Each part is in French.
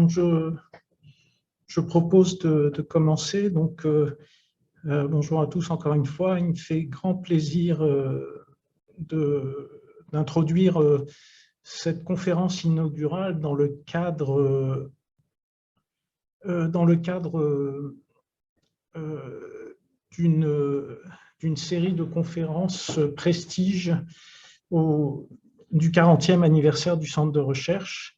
Donc je propose de commencer. Donc, bonjour à tous encore une fois. Il me fait grand plaisir d'introduire cette conférence inaugurale dans le cadre d'une série de conférences prestige du 40e anniversaire du centre de recherche.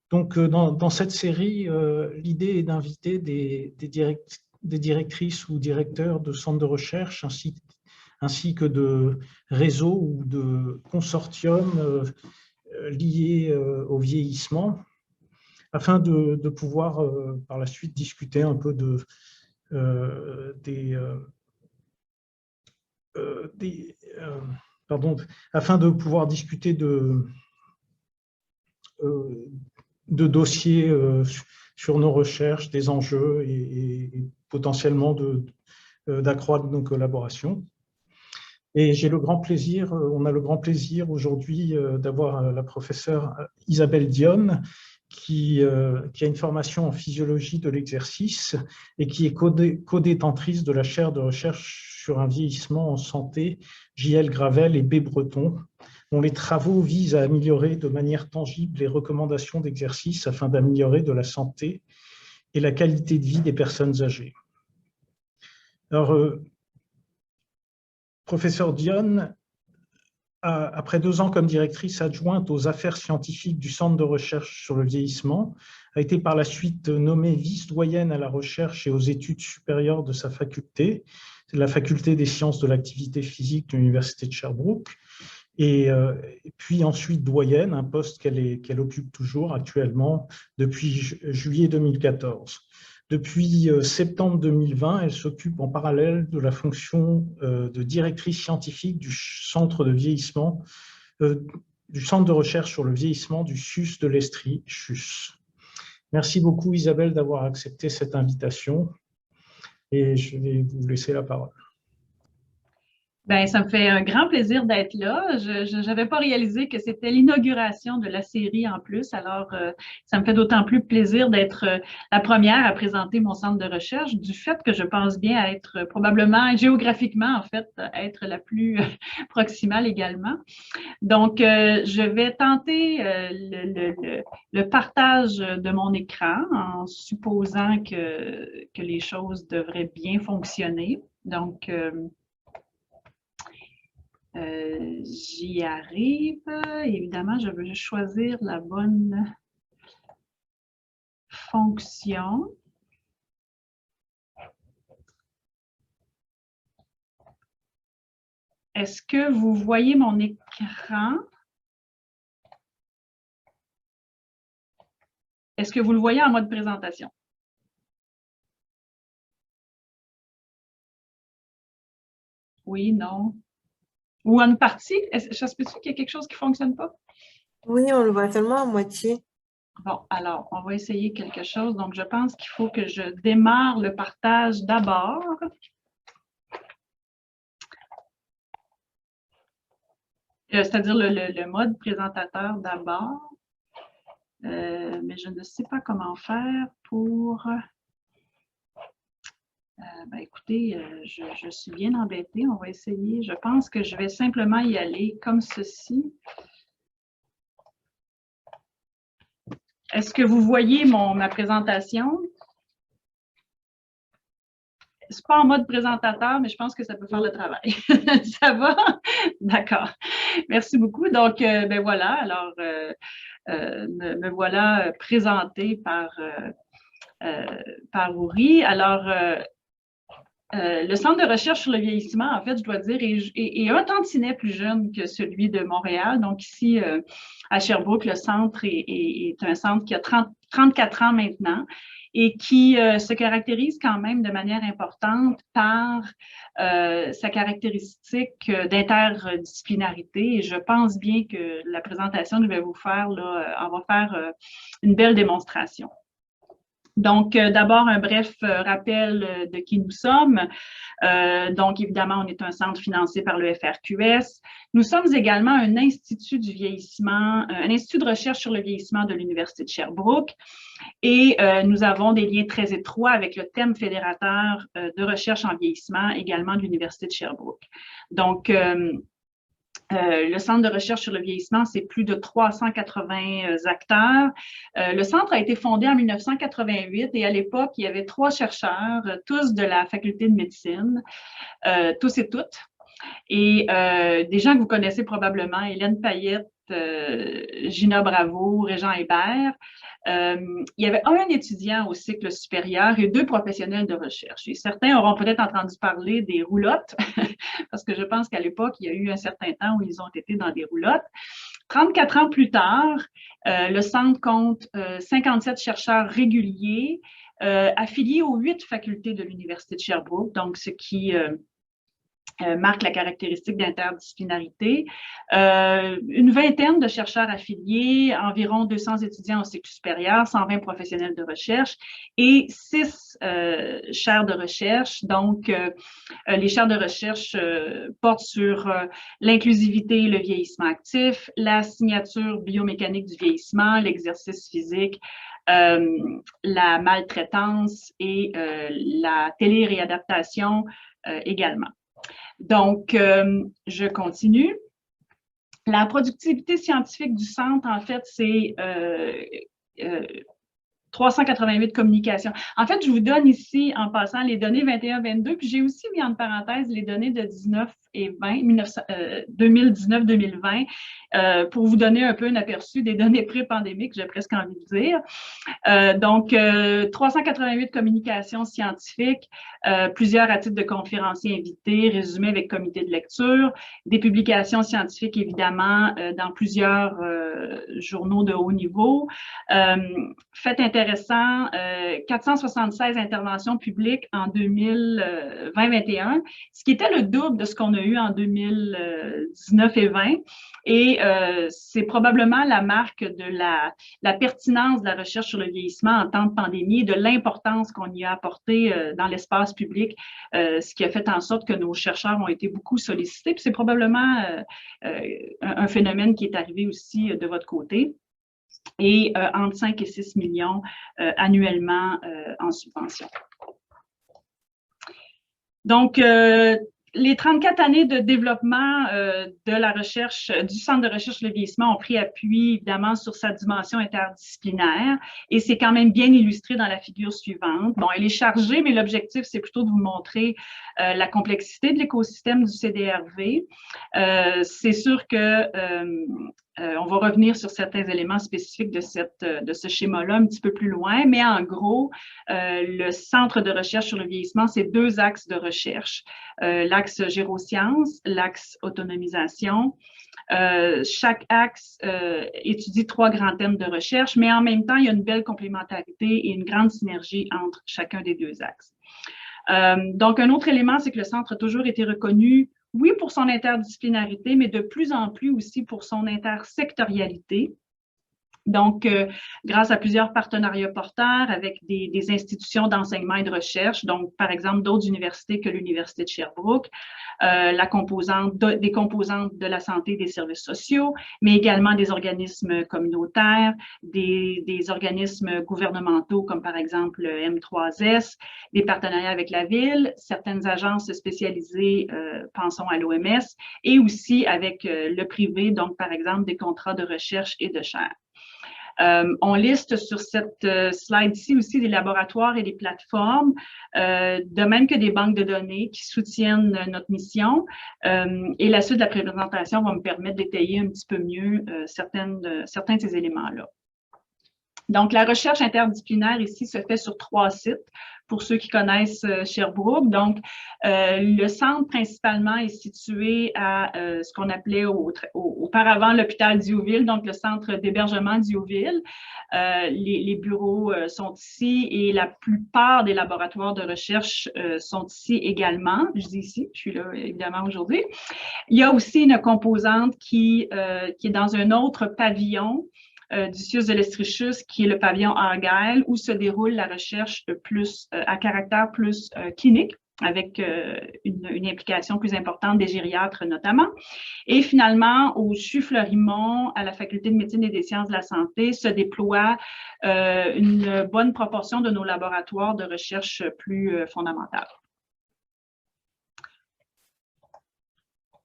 Donc, dans cette série, l'idée est d'inviter des directrices ou directeurs de centres de recherche ainsi que de réseaux ou de consortiums liés au vieillissement, afin de pouvoir par la suite discuter un peu afin de pouvoir discuter de dossiers sur nos recherches, des enjeux et potentiellement d'accroître nos collaborations. Et j'ai le grand plaisir, on a le grand plaisir aujourd'hui d'avoir la professeure Isabelle Dionne, qui a une formation en physiologie de l'exercice et qui est codétentrice de la chaire de recherche sur un vieillissement en santé J.L. Gravel et B. Breton, dont les travaux visent à améliorer de manière tangible les recommandations d'exercice afin d'améliorer de la santé et la qualité de vie des personnes âgées. Alors, professeur Dionne, après 2 ans comme directrice adjointe aux affaires scientifiques du Centre de recherche sur le vieillissement, a été par la suite nommée vice-doyenne à la recherche et aux études supérieures de sa faculté, c'est la faculté des sciences de l'activité physique de l'Université de Sherbrooke, et puis ensuite doyenne, un poste qu'elle occupe toujours actuellement depuis juillet 2014. Depuis septembre 2020, elle s'occupe en parallèle de la fonction de directrice scientifique du centre de vieillissement, du centre de recherche sur le vieillissement du CHUS de l'Estrie, CHUS. Merci beaucoup Isabelle d'avoir accepté cette invitation et je vais vous laisser la parole. Ben, ça me fait un grand plaisir d'être là. Je n'avais pas réalisé que c'était l'inauguration de la série en plus. Alors, ça me fait d'autant plus plaisir d'être la première à présenter mon centre de recherche, du fait que je pense bien être probablement, géographiquement, en fait, être la plus proximale également. Donc, je vais tenter le partage de mon écran en supposant que les choses devraient bien fonctionner. Donc, j'y arrive. Évidemment, je veux choisir la bonne fonction. Est-ce que vous voyez mon écran? Est-ce que vous le voyez en mode présentation? Oui, non. Ou en partie? Ça se peut-tu qu'il y a quelque chose qui ne fonctionne pas? Oui, on le voit seulement à moitié. Bon, alors, on va essayer quelque chose. Donc, je pense qu'il faut que je démarre le partage d'abord. C'est-à-dire le mode présentateur d'abord. Mais je ne sais pas comment faire pour... ben, écoutez, je suis bien embêtée. On va essayer. Je pense que je vais simplement y aller comme ceci. Est-ce que vous voyez ma présentation? C'est pas en mode présentateur, mais je pense que ça peut faire le travail. Ça va? D'accord. Merci beaucoup. Donc, ben voilà. Alors, me voilà présentée par Uri. Alors, le Centre de recherche sur le vieillissement, en fait, je dois dire, est un tantinet plus jeune que celui de Montréal. Donc, ici, à Sherbrooke, le centre est un centre qui a 34 ans maintenant et qui se caractérise quand même de manière importante par sa caractéristique d'interdisciplinarité. Et je pense bien que la présentation que je vais vous faire, là, en va faire une belle démonstration. Donc, d'abord, un bref rappel de qui nous sommes. Donc, évidemment, on est un centre financé par le FRQS. Nous sommes également un institut du vieillissement, un institut de recherche sur le vieillissement de l'Université de Sherbrooke. Et nous avons des liens très étroits avec le thème fédérateur de recherche en vieillissement, également de l'Université de Sherbrooke. Donc, le Centre de recherche sur le vieillissement, c'est plus de 380 acteurs. Le centre a été fondé en 1988 et à l'époque, il y avait 3 chercheurs, tous de la faculté de médecine, tous et toutes. Et des gens que vous connaissez probablement, Hélène Payette, Gina Bravo, Régent Hébert. Il y avait un étudiant au cycle supérieur et 2 professionnels de recherche. Et certains auront peut-être entendu parler des roulottes, parce que je pense qu'à l'époque, il y a eu un certain temps où ils ont été dans des roulottes. 34 ans plus tard, le centre compte 57 chercheurs réguliers affiliés aux 8 facultés de l'Université de Sherbrooke, donc ce qui marque la caractéristique d'interdisciplinarité. Une vingtaine de chercheurs affiliés, environ 200 étudiants au cycle supérieur, 120 professionnels de recherche et 6 chaires de recherche. Donc, les chaires de recherche portent sur l'inclusivité et le vieillissement actif, la signature biomécanique du vieillissement, l'exercice physique, la maltraitance et la téléréadaptation également. Donc, je continue. La productivité scientifique du centre, en fait, c'est 388 communications. En fait, je vous donne ici, en passant, les données 21-22, puis j'ai aussi mis en parenthèse les données de 19 et 2019-2020 pour vous donner un peu un aperçu des données pré-pandémiques, j'ai presque envie de dire. Donc, 388 communications scientifiques, plusieurs à titre de conférenciers invités, résumés avec comité de lecture, des publications scientifiques, évidemment, dans plusieurs journaux de haut niveau. Fait intéressant, 476 interventions publiques en 2020-21, ce qui était le double de ce qu'on a eu en 2019 et 20. Et c'est probablement la marque de la pertinence de la recherche sur le vieillissement en temps de pandémie et de l'importance qu'on y a apporté dans l'espace public, ce qui a fait en sorte que nos chercheurs ont été beaucoup sollicités. Puis c'est probablement un phénomène qui est arrivé aussi de votre côté. Et entre 5 et 6 millions annuellement en subvention. Donc, les 34 années de développement de la recherche, du Centre de recherche sur le vieillissement ont pris appui évidemment sur sa dimension interdisciplinaire et c'est quand même bien illustré dans la figure suivante. Bon, elle est chargée, mais l'objectif, c'est plutôt de vous montrer la complexité de l'écosystème du CDRV. C'est sûr que on va revenir sur certains éléments spécifiques de ce schéma-là un petit peu plus loin, mais en gros, le Centre de recherche sur le vieillissement, c'est 2 axes de recherche. L'axe gérosciences, l'axe autonomisation. Chaque axe étudie 3 grands thèmes de recherche, mais en même temps, il y a une belle complémentarité et une grande synergie entre chacun des 2 axes. Donc, un autre élément, c'est que le centre a toujours été reconnu, oui, pour son interdisciplinarité, mais de plus en plus aussi pour son intersectorialité. Donc, grâce à plusieurs partenariats porteurs avec des institutions d'enseignement et de recherche, donc par exemple d'autres universités que l'Université de Sherbrooke, des composantes de la santé et des services sociaux, mais également des organismes communautaires, des organismes gouvernementaux comme par exemple le M3S, des partenariats avec la ville, certaines agences spécialisées, pensons à l'OMS, et aussi avec le privé, donc par exemple des contrats de recherche et de chaires. On liste sur cette slide-ci aussi des laboratoires et des plateformes, de même que des banques de données qui soutiennent notre mission. Et la suite de la présentation va me permettre d'étayer un petit peu mieux certains de ces éléments-là. Donc, la recherche interdisciplinaire ici se fait sur 3 sites, pour ceux qui connaissent Sherbrooke. Donc, le centre principalement est situé à ce qu'on appelait auparavant l'hôpital Diouville, donc le centre d'hébergement Diouville. Les bureaux sont ici et la plupart des laboratoires de recherche sont ici également. Je dis ici, je suis là évidemment aujourd'hui. Il y a aussi une composante qui est dans un autre pavillon du CIUS de l'Estrichus, qui est le pavillon Argyle, où se déroule la recherche plus à caractère plus clinique, avec une implication plus importante des gériatres notamment. Et finalement, au CHU Fleurimont, à la Faculté de médecine et des sciences de la santé, se déploie une bonne proportion de nos laboratoires de recherche plus fondamentale.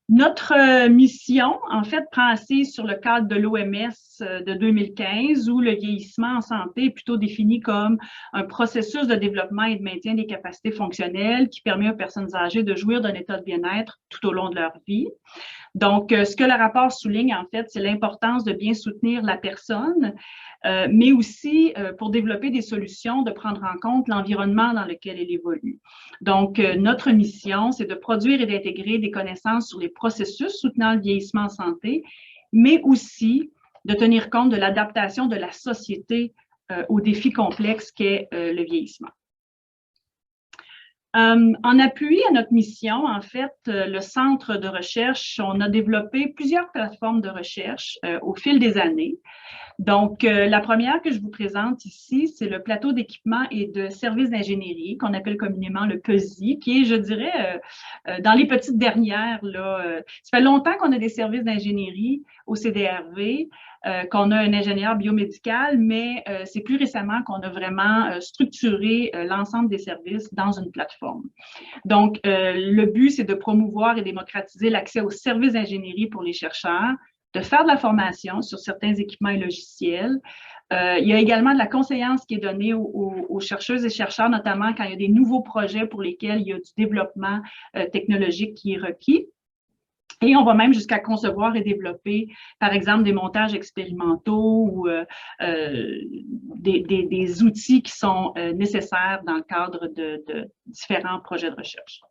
Notre mission, en fait, prend assise sur le cadre de l'OMS de 2015, où le vieillissement en santé est plutôt défini comme un processus de développement et de maintien des capacités fonctionnelles qui permet aux personnes âgées de jouir d'un état de bien-être tout au long de leur vie. Donc, ce que le rapport souligne, en fait, c'est l'importance de bien soutenir la personne, mais aussi pour développer des solutions, de prendre en compte l'environnement dans lequel elle évolue. Donc, notre mission, c'est de produire et d'intégrer des connaissances sur les processus soutenant le vieillissement en santé, mais aussi de tenir compte de l'adaptation de la société aux défis complexes qu'est le vieillissement. En appui à notre mission, en fait, le centre de recherche, on a développé plusieurs plateformes de recherche au fil des années. Donc, la première que je vous présente ici, c'est le plateau d'équipement et de services d'ingénierie qu'on appelle communément le PESI, qui est, je dirais, dans les petites dernières. Là, ça fait longtemps qu'on a des services d'ingénierie au CDRV, qu'on a un ingénieur biomédical, mais c'est plus récemment qu'on a vraiment structuré l'ensemble des services dans une plateforme. Donc, le but, c'est de promouvoir et démocratiser l'accès aux services d'ingénierie pour les chercheurs, de faire de la formation sur certains équipements et logiciels. Il y a également de la conseillance qui est donnée aux chercheuses et chercheurs, notamment quand il y a des nouveaux projets pour lesquels il y a du développement technologique qui est requis. Et on va même jusqu'à concevoir et développer, par exemple, des montages expérimentaux ou des outils qui sont nécessaires dans le cadre de différents projets de recherche.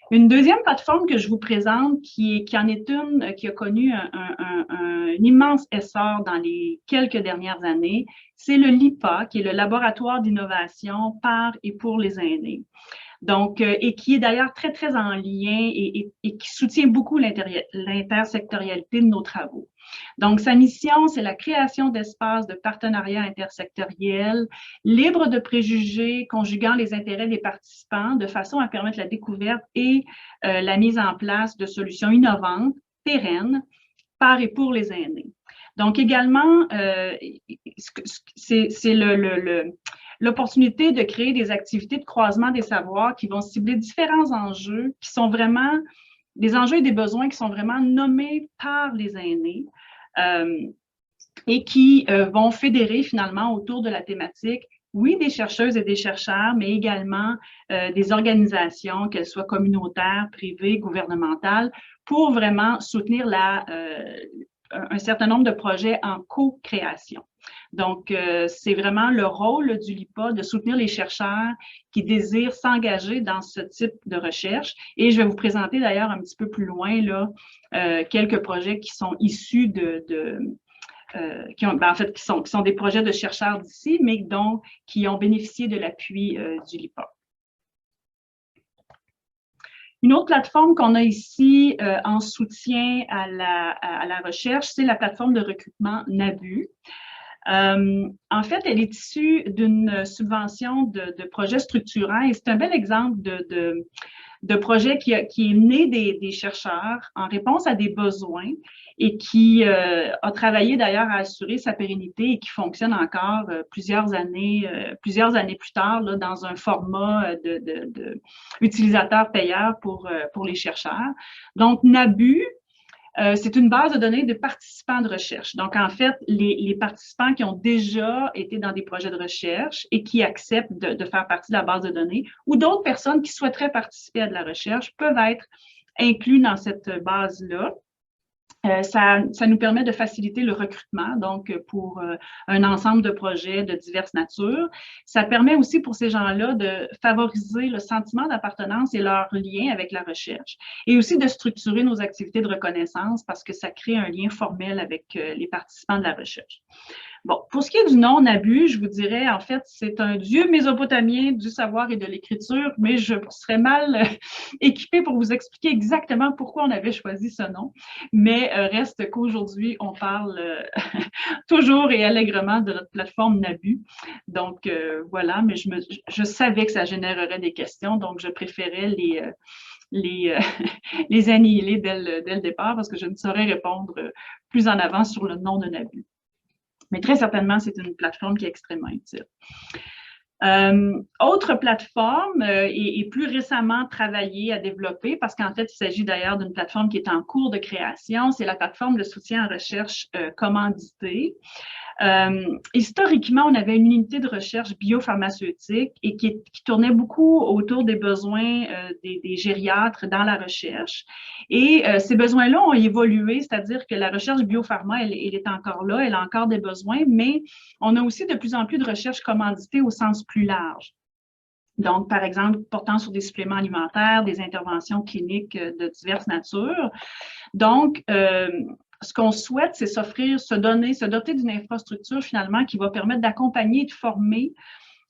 Une deuxième plateforme que je vous présente, qui en est une qui a connu un immense essor dans les quelques dernières années, c'est le LIPA, qui est le Laboratoire d'innovation par et pour les aînés. Donc, et qui est d'ailleurs très, très en lien et qui soutient beaucoup l'intersectorialité de nos travaux. Donc, sa mission, c'est la création d'espaces de partenariat intersectoriel, libres de préjugés, conjuguant les intérêts des participants de façon à permettre la découverte et la mise en place de solutions innovantes, pérennes, par et pour les aînés. Donc, également, c'est l'opportunité de créer des activités de croisement des savoirs qui vont cibler différents enjeux qui sont vraiment des enjeux et des besoins qui sont vraiment nommés par les aînés et qui vont fédérer finalement autour de la thématique, oui, des chercheuses et des chercheurs, mais également des organisations, qu'elles soient communautaires, privées, gouvernementales, pour vraiment soutenir un certain nombre de projets en co-création. Donc, c'est vraiment le rôle du LIPA de soutenir les chercheurs qui désirent s'engager dans ce type de recherche. Et je vais vous présenter d'ailleurs un petit peu plus loin là, quelques projets qui sont issus qui sont des projets de chercheurs d'ici, mais qui ont bénéficié de l'appui du LIPA. Une autre plateforme qu'on a ici en soutien à la recherche, c'est la plateforme de recrutement NABU. En fait, elle est issue d'une subvention de projets structurants et c'est un bel exemple de projet qui est né des chercheurs en réponse à des besoins et qui a travaillé d'ailleurs à assurer sa pérennité et qui fonctionne encore plusieurs années plus tard là, dans un format utilisateur payeur pour les chercheurs. Donc, NABU, c'est une base de données de participants de recherche. Donc, en fait, les participants qui ont déjà été dans des projets de recherche et qui acceptent de faire partie de la base de données ou d'autres personnes qui souhaiteraient participer à de la recherche peuvent être inclus dans cette base-là. Ça nous permet de faciliter le recrutement, donc pour un ensemble de projets de diverses natures. Ça permet aussi pour ces gens-là de favoriser le sentiment d'appartenance et leur lien avec la recherche et aussi de structurer nos activités de reconnaissance parce que ça crée un lien formel avec les participants de la recherche. Bon, pour ce qui est du non-abus, je vous dirais, en fait, c'est un dieu mésopotamien du savoir et de l'écriture, mais je serais mal équipée pour vous expliquer exactement pourquoi on avait choisi ce nom. Mais reste qu'aujourd'hui, on parle toujours et allègrement de notre plateforme Nabu. Donc, voilà, mais je savais que ça générerait des questions, donc je préférais les annihiler dès le départ parce que je ne saurais répondre plus en avant sur le nom de Nabu. Mais très certainement, c'est une plateforme qui est extrêmement utile. Autre plateforme et plus récemment travaillée à développer, parce qu'en fait, il s'agit d'ailleurs d'une plateforme qui est en cours de création, c'est la plateforme de soutien en recherche commanditée. Historiquement, on avait une unité de recherche biopharmaceutique et qui tournait beaucoup autour des besoins des gériatres dans la recherche. Et ces besoins-là ont évolué, c'est-à-dire que la recherche biopharma, elle est encore là, elle a encore des besoins, mais on a aussi de plus en plus de recherche commanditée au sens plus large. Donc, par exemple, portant sur des suppléments alimentaires, des interventions cliniques de diverses natures. Donc, ce qu'on souhaite, c'est se doter d'une infrastructure finalement qui va permettre d'accompagner et de former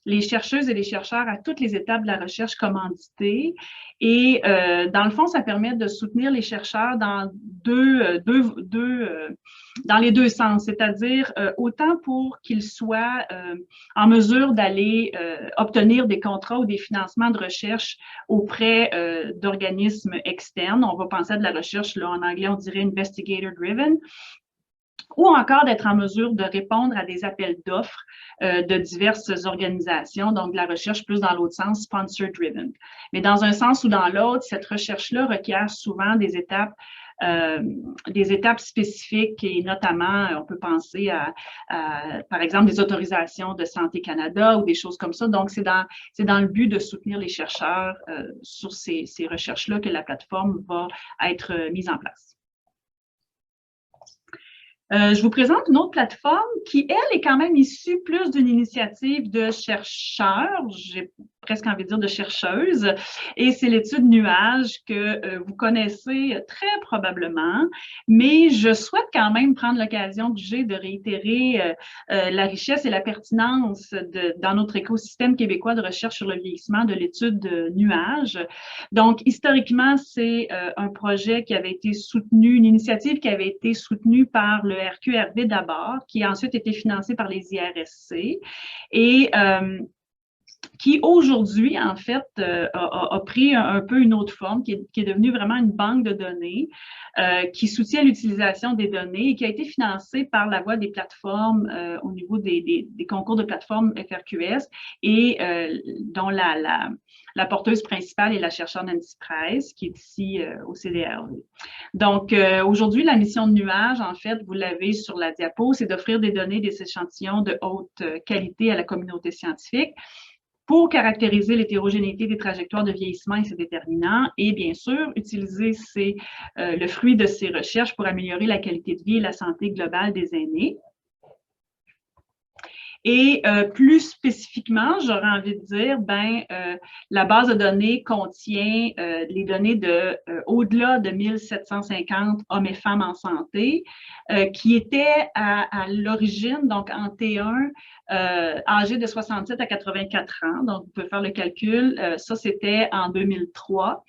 les chercheuses et les chercheurs à toutes les étapes de la recherche commanditée. Et dans le fond, ça permet de soutenir les chercheurs dans dans les deux sens, c'est-à-dire autant pour qu'ils soient en mesure d'aller obtenir des contrats ou des financements de recherche auprès d'organismes externes. On va penser à de la recherche, là, en anglais, on dirait investigator-driven, ou encore d'être en mesure de répondre à des appels d'offres de diverses organisations, donc de la recherche plus dans l'autre sens, sponsor-driven. Mais dans un sens ou dans l'autre, cette recherche-là requiert souvent des étapes spécifiques et notamment, on peut penser à par exemple, des autorisations de Santé Canada ou des choses comme ça. Donc, c'est dans le but de soutenir les chercheurs sur ces recherches-là que la plateforme va être mise en place. Je vous présente une autre plateforme qui, elle, est quand même issue plus d'une initiative de chercheurs, j'ai presque envie de dire de chercheuses, et c'est l'étude Nuage que vous connaissez très probablement, mais je souhaite quand même prendre l'occasion que j'ai de réitérer la richesse et la pertinence dans notre écosystème québécois de recherche sur le vieillissement de l'étude Nuage. Donc, historiquement, c'est un projet qui avait été soutenu, une initiative qui avait été soutenue par le RQRB d'abord, qui a ensuite été financé par les IRSC et qui aujourd'hui, en fait, a pris un peu une autre forme, qui est devenue vraiment une banque de données qui soutient l'utilisation des données et qui a été financée par la voie des plateformes au niveau des concours de plateformes FRQS et dont la porteuse principale est la chercheure Nancy Price, qui est ici au CDRV. Donc, aujourd'hui, la mission de Nuage, en fait, vous l'avez sur la diapo, c'est d'offrir des données, des échantillons de haute qualité à la communauté scientifique pour caractériser l'hétérogénéité des trajectoires de vieillissement et ses déterminants, et bien sûr, utiliser le fruit de ces recherches pour améliorer la qualité de vie et la santé globale des aînés. Et plus spécifiquement, j'aurais envie de dire, la base de données contient les données de au-delà de 1750 hommes et femmes en santé, qui étaient à l'origine, donc en T1, âgés de 67 à 84 ans. Donc, vous pouvez faire le calcul. Ça, c'était en 2003.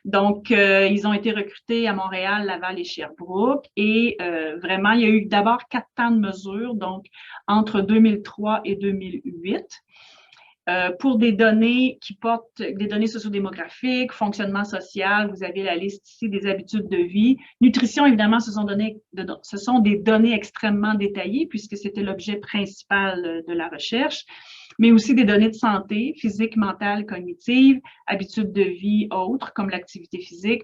Donc, ils ont été recrutés à Montréal, Laval et Sherbrooke. Et vraiment, il y a eu d'abord 4 temps de mesure, donc entre 2003 et 2008. Pour des données qui portent des données sociodémographiques, fonctionnement social, vous avez la liste ici des habitudes de vie. Nutrition, évidemment, ce sont des données extrêmement détaillées puisque c'était l'objet principal de la recherche, mais aussi des données de santé, physique, mentale, cognitive, habitudes de vie autres comme l'activité physique,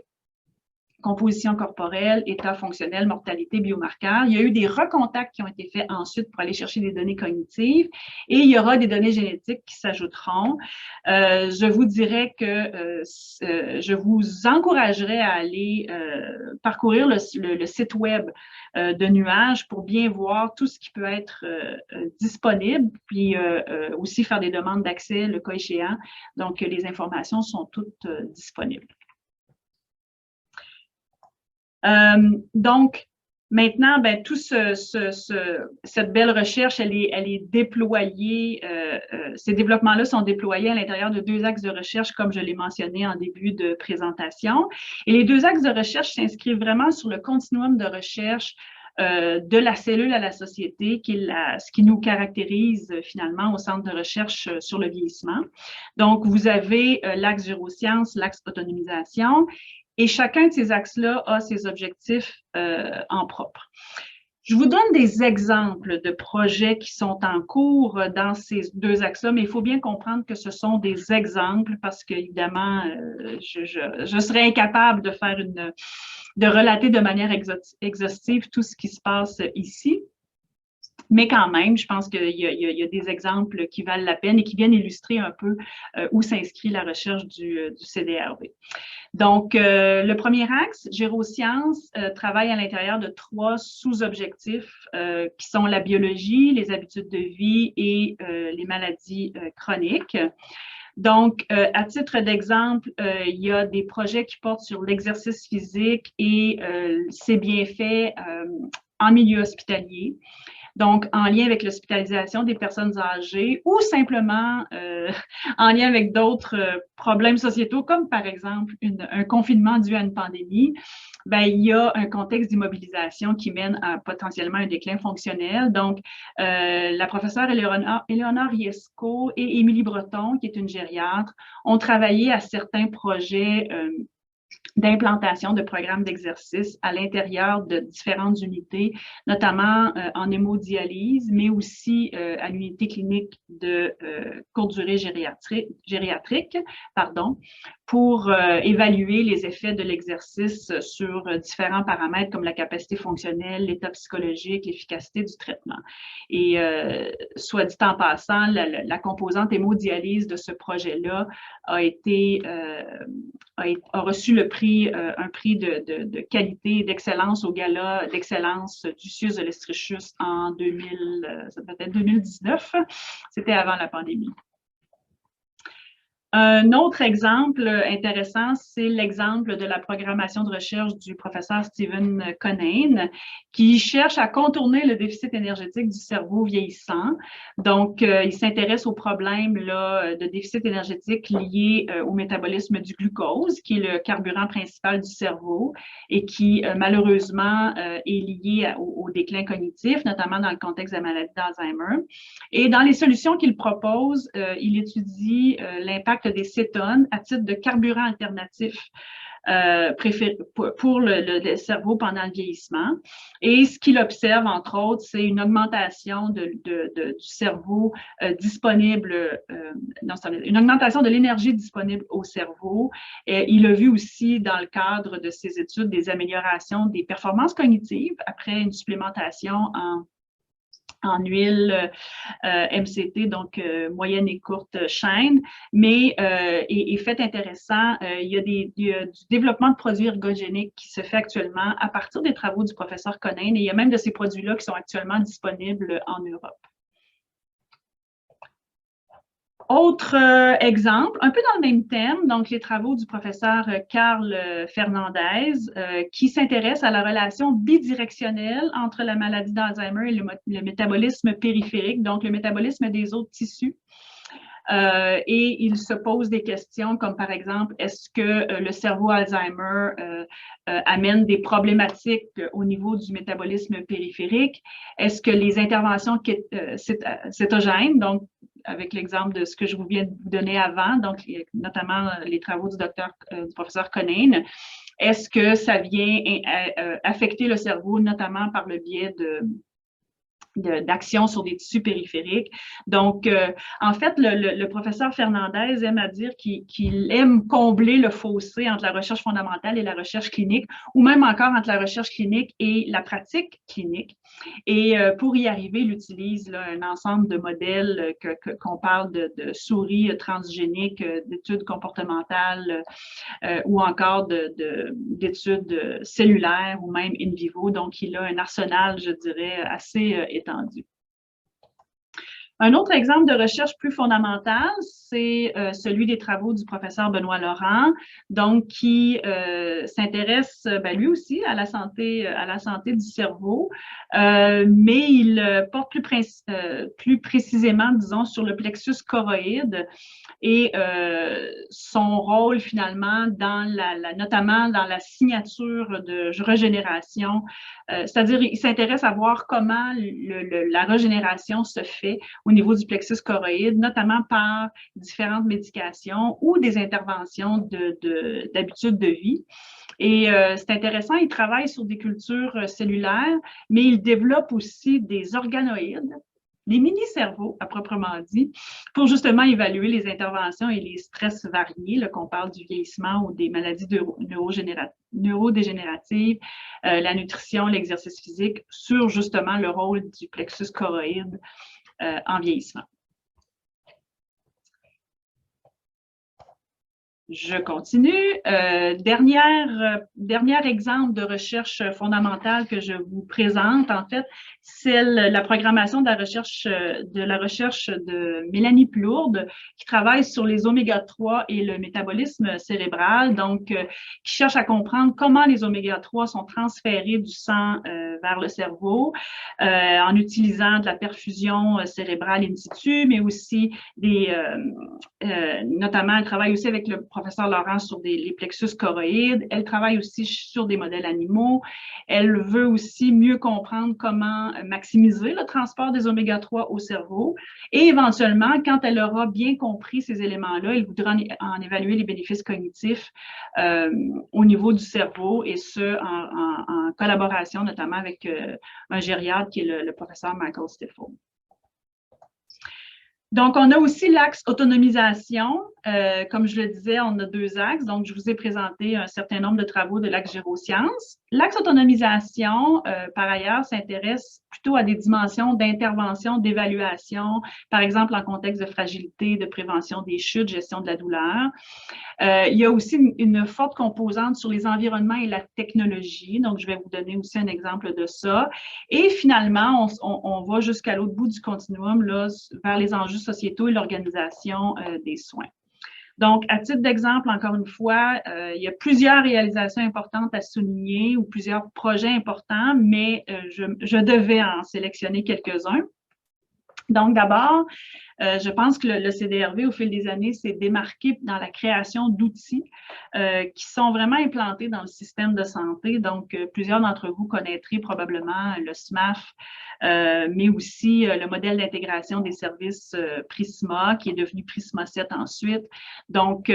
composition corporelle, état fonctionnel, mortalité, biomarqueurs. Il y a eu des recontacts qui ont été faits ensuite pour aller chercher des données cognitives et il y aura des données génétiques qui s'ajouteront. Je vous dirais que je vous encouragerais à aller parcourir le site web de Nuage pour bien voir tout ce qui peut être disponible, puis aussi faire des demandes d'accès le cas échéant. Donc, les informations sont toutes disponibles. Donc, Maintenant, ben, cette belle recherche, elle est déployée, ces développements-là sont déployés à l'intérieur de 2 axes de recherche, comme je l'ai mentionné en début de présentation. Et les 2 axes de recherche s'inscrivent vraiment sur le continuum de recherche de la cellule à la société, qui est ce qui nous caractérise finalement au Centre de recherche sur le vieillissement. Donc, vous avez l'axe neurosciences, l'axe autonomisation, et chacun de ces axes-là a ses objectifs en propre. Je vous donne des exemples de projets qui sont en cours dans ces 2 axes-là, mais il faut bien comprendre que ce sont des exemples parce qu'évidemment, je serais incapable de relater de manière exhaustive tout ce qui se passe ici. Mais quand même, je pense qu'il y a des exemples qui valent la peine et qui viennent illustrer un peu où s'inscrit la recherche du CDRV. Donc, le premier axe, Gérosciences, travaille à l'intérieur de 3 sous-objectifs qui sont la biologie, les habitudes de vie et les maladies chroniques. Donc, à titre d'exemple, il y a des projets qui portent sur l'exercice physique et ses bienfaits en milieu hospitalier. Donc, en lien avec l'hospitalisation des personnes âgées ou simplement en lien avec d'autres problèmes sociétaux, comme par exemple un confinement dû à une pandémie, ben, il y a un contexte d'immobilisation qui mène à potentiellement un déclin fonctionnel. Donc, la professeure Éléonore Iesco et Émilie Breton, qui est une gériatre, ont travaillé à certains projets d'implantation de programmes d'exercice à l'intérieur de différentes unités, notamment en hémodialyse, mais aussi à l'unité clinique de courte durée gériatrique, pour évaluer les effets de l'exercice sur différents paramètres comme la capacité fonctionnelle, l'état psychologique, l'efficacité du traitement. Et soit dit en passant, la composante hémodialyse de ce projet-là a reçu le prix, un prix de qualité et d'excellence au gala d'excellence du CIUS de l'Estrichus en 2019. C'était avant la pandémie. Un autre exemple intéressant, c'est l'exemple de la programmation de recherche du professeur Stephen Conane, qui cherche à contourner le déficit énergétique du cerveau vieillissant. Donc, il s'intéresse au problème là, de déficit énergétique lié au métabolisme du glucose, qui est le carburant principal du cerveau et qui, malheureusement, est lié au déclin cognitif, notamment dans le contexte de la maladie d'Alzheimer. Et dans les solutions qu'il propose, il étudie l'impact des cétones à titre de carburant alternatif pour le cerveau pendant le vieillissement. Et ce qu'il observe, entre autres, c'est une augmentation du cerveau disponible, une augmentation de l'énergie disponible au cerveau. Et il a vu aussi, dans le cadre de ses études, des améliorations des performances cognitives après une supplémentation en huile MCT, donc moyenne et courte chaîne. Mais, et fait intéressant, il y a du développement de produits ergogéniques qui se fait actuellement à partir des travaux du professeur Conane, et il y a même de ces produits-là qui sont actuellement disponibles en Europe. Autre exemple, un peu dans le même thème, donc les travaux du professeur Carl Fernandez, qui s'intéresse à la relation bidirectionnelle entre la maladie d'Alzheimer et le métabolisme périphérique, donc le métabolisme des autres tissus. Et il se pose des questions comme par exemple, est-ce que le cerveau Alzheimer amène des problématiques au niveau du métabolisme périphérique? Est-ce que les interventions cétogènes, donc avec l'exemple de ce que je vous viens de vous donner avant, donc notamment les travaux du professeur Conane, est-ce que ça vient affecter le cerveau, notamment par le biais d'action sur des tissus périphériques. Donc, en fait, le professeur Fernandez aime à dire qu'il aime combler le fossé entre la recherche fondamentale et la recherche clinique, ou même encore entre la recherche clinique et la pratique clinique. Et pour y arriver, il utilise là, un ensemble de modèles qu'on parle de souris transgéniques, d'études comportementales ou encore d'études cellulaires ou même in vivo. Donc, il a un arsenal, je dirais, assez étendu. Un autre exemple de recherche plus fondamentale, c'est celui des travaux du professeur Benoît Laurent, donc qui s'intéresse lui aussi à la santé du cerveau, mais il porte plus précisément, disons, sur le plexus choroïde et son rôle finalement notamment dans la signature de régénération, c'est-à-dire il s'intéresse à voir comment la régénération se fait au niveau du plexus choroïde, notamment par différentes médications ou des interventions d'habitude de vie. Et c'est intéressant, il travaille sur des cultures cellulaires, mais il développe aussi des organoïdes, des mini-cerveaux à proprement dit, pour justement évaluer les interventions et les stress variés, qu'on parle du vieillissement ou des maladies neurodégénératives, la nutrition, l'exercice physique, sur justement le rôle du plexus choroïde en vieillissement. Je continue. Dernier exemple de recherche fondamentale que je vous présente, en fait, c'est la programmation de la recherche de Mélanie Plourde, qui travaille sur les oméga-3 et le métabolisme cérébral, donc qui cherche à comprendre comment les oméga-3 sont transférés du sang vers le cerveau en utilisant de la perfusion cérébrale in situ, mais aussi notamment, elle travaille aussi avec le professeur Laurent sur les plexus choroïdes. Elle travaille aussi sur des modèles animaux. Elle veut aussi mieux comprendre comment maximiser le transport des oméga-3 au cerveau. Et éventuellement, quand elle aura bien compris ces éléments-là, elle voudra en évaluer les bénéfices cognitifs au niveau du cerveau, et ce, en collaboration notamment avec un gériatre qui est le professeur Michael Stifel. Donc, on a aussi l'axe autonomisation. Comme je le disais, on a deux axes. Donc, je vous ai présenté un certain nombre de travaux de l'axe gérosciences. L'axe autonomisation, par ailleurs, s'intéresse plutôt à des dimensions d'intervention, d'évaluation, par exemple en contexte de fragilité, de prévention des chutes, gestion de la douleur. Il y a aussi une forte composante sur les environnements et la technologie. Donc, je vais vous donner aussi un exemple de ça. Et finalement, on va jusqu'à l'autre bout du continuum, là, vers les enjeux sociétaux et l'organisation des soins. Donc, à titre d'exemple, encore une fois, il y a plusieurs réalisations importantes à souligner ou plusieurs projets importants, mais je devais en sélectionner quelques-uns. Donc, d'abord, je pense que le CDRV, au fil des années, s'est démarqué dans la création d'outils qui sont vraiment implantés dans le système de santé. Donc, plusieurs d'entre vous connaîtrez probablement le SMAF, mais aussi le modèle d'intégration des services Prisma, qui est devenu Prisma 7 ensuite. Donc,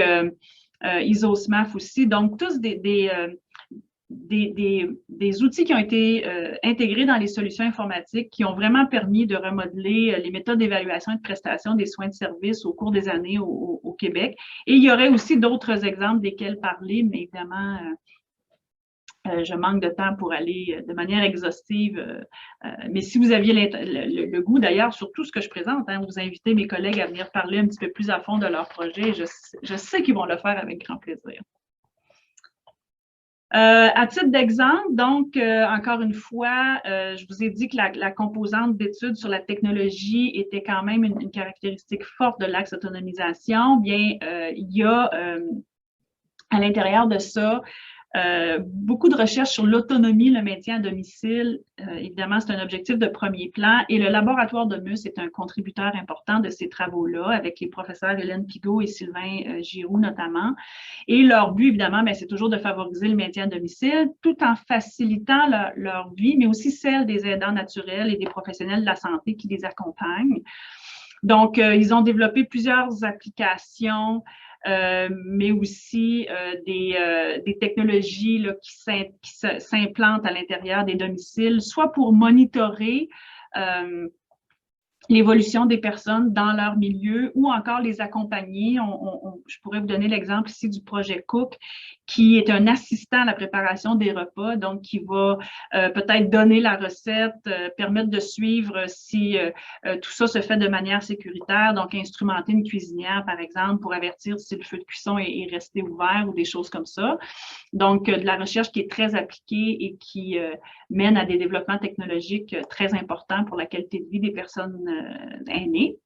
ISO-SMAF aussi. Donc, tous des outils qui ont été intégrés dans les solutions informatiques, qui ont vraiment permis de remodeler les méthodes d'évaluation et de prestation des soins de service au cours des années au Québec. Et il y aurait aussi d'autres exemples desquels parler, mais évidemment, je manque de temps pour aller de manière exhaustive. Mais si vous aviez le goût, d'ailleurs, sur tout ce que je présente, vous invitez mes collègues à venir parler un petit peu plus à fond de leur projet. Je sais qu'ils vont le faire avec grand plaisir. À titre d'exemple, donc, encore une fois, je vous ai dit que la composante d'études sur la technologie était quand même une caractéristique forte de l'axe autonomisation. Bien, il y a à l'intérieur de ça beaucoup de recherches sur l'autonomie, le maintien à domicile. Évidemment, c'est un objectif de premier plan, et le laboratoire de Mus est un contributeur important de ces travaux-là, avec les professeurs Hélène Pigot et Sylvain Giroux notamment. Et leur but, évidemment, c'est toujours de favoriser le maintien à domicile, tout en facilitant leur vie, mais aussi celle des aidants naturels et des professionnels de la santé qui les accompagnent. Donc, ils ont développé plusieurs applications, mais aussi des technologies là, qui s'implantent à l'intérieur des domiciles, soit pour monitorer l'évolution des personnes dans leur milieu, ou encore les accompagner. Je pourrais vous donner l'exemple ici du projet Cook, qui est un assistant à la préparation des repas, donc qui va peut-être donner la recette, permettre de suivre si tout ça se fait de manière sécuritaire, donc instrumenter une cuisinière, par exemple, pour avertir si le feu de cuisson est resté ouvert ou des choses comme ça. Donc, de la recherche qui est très appliquée et qui mène à des développements technologiques très importants pour la qualité de vie des personnes aînées.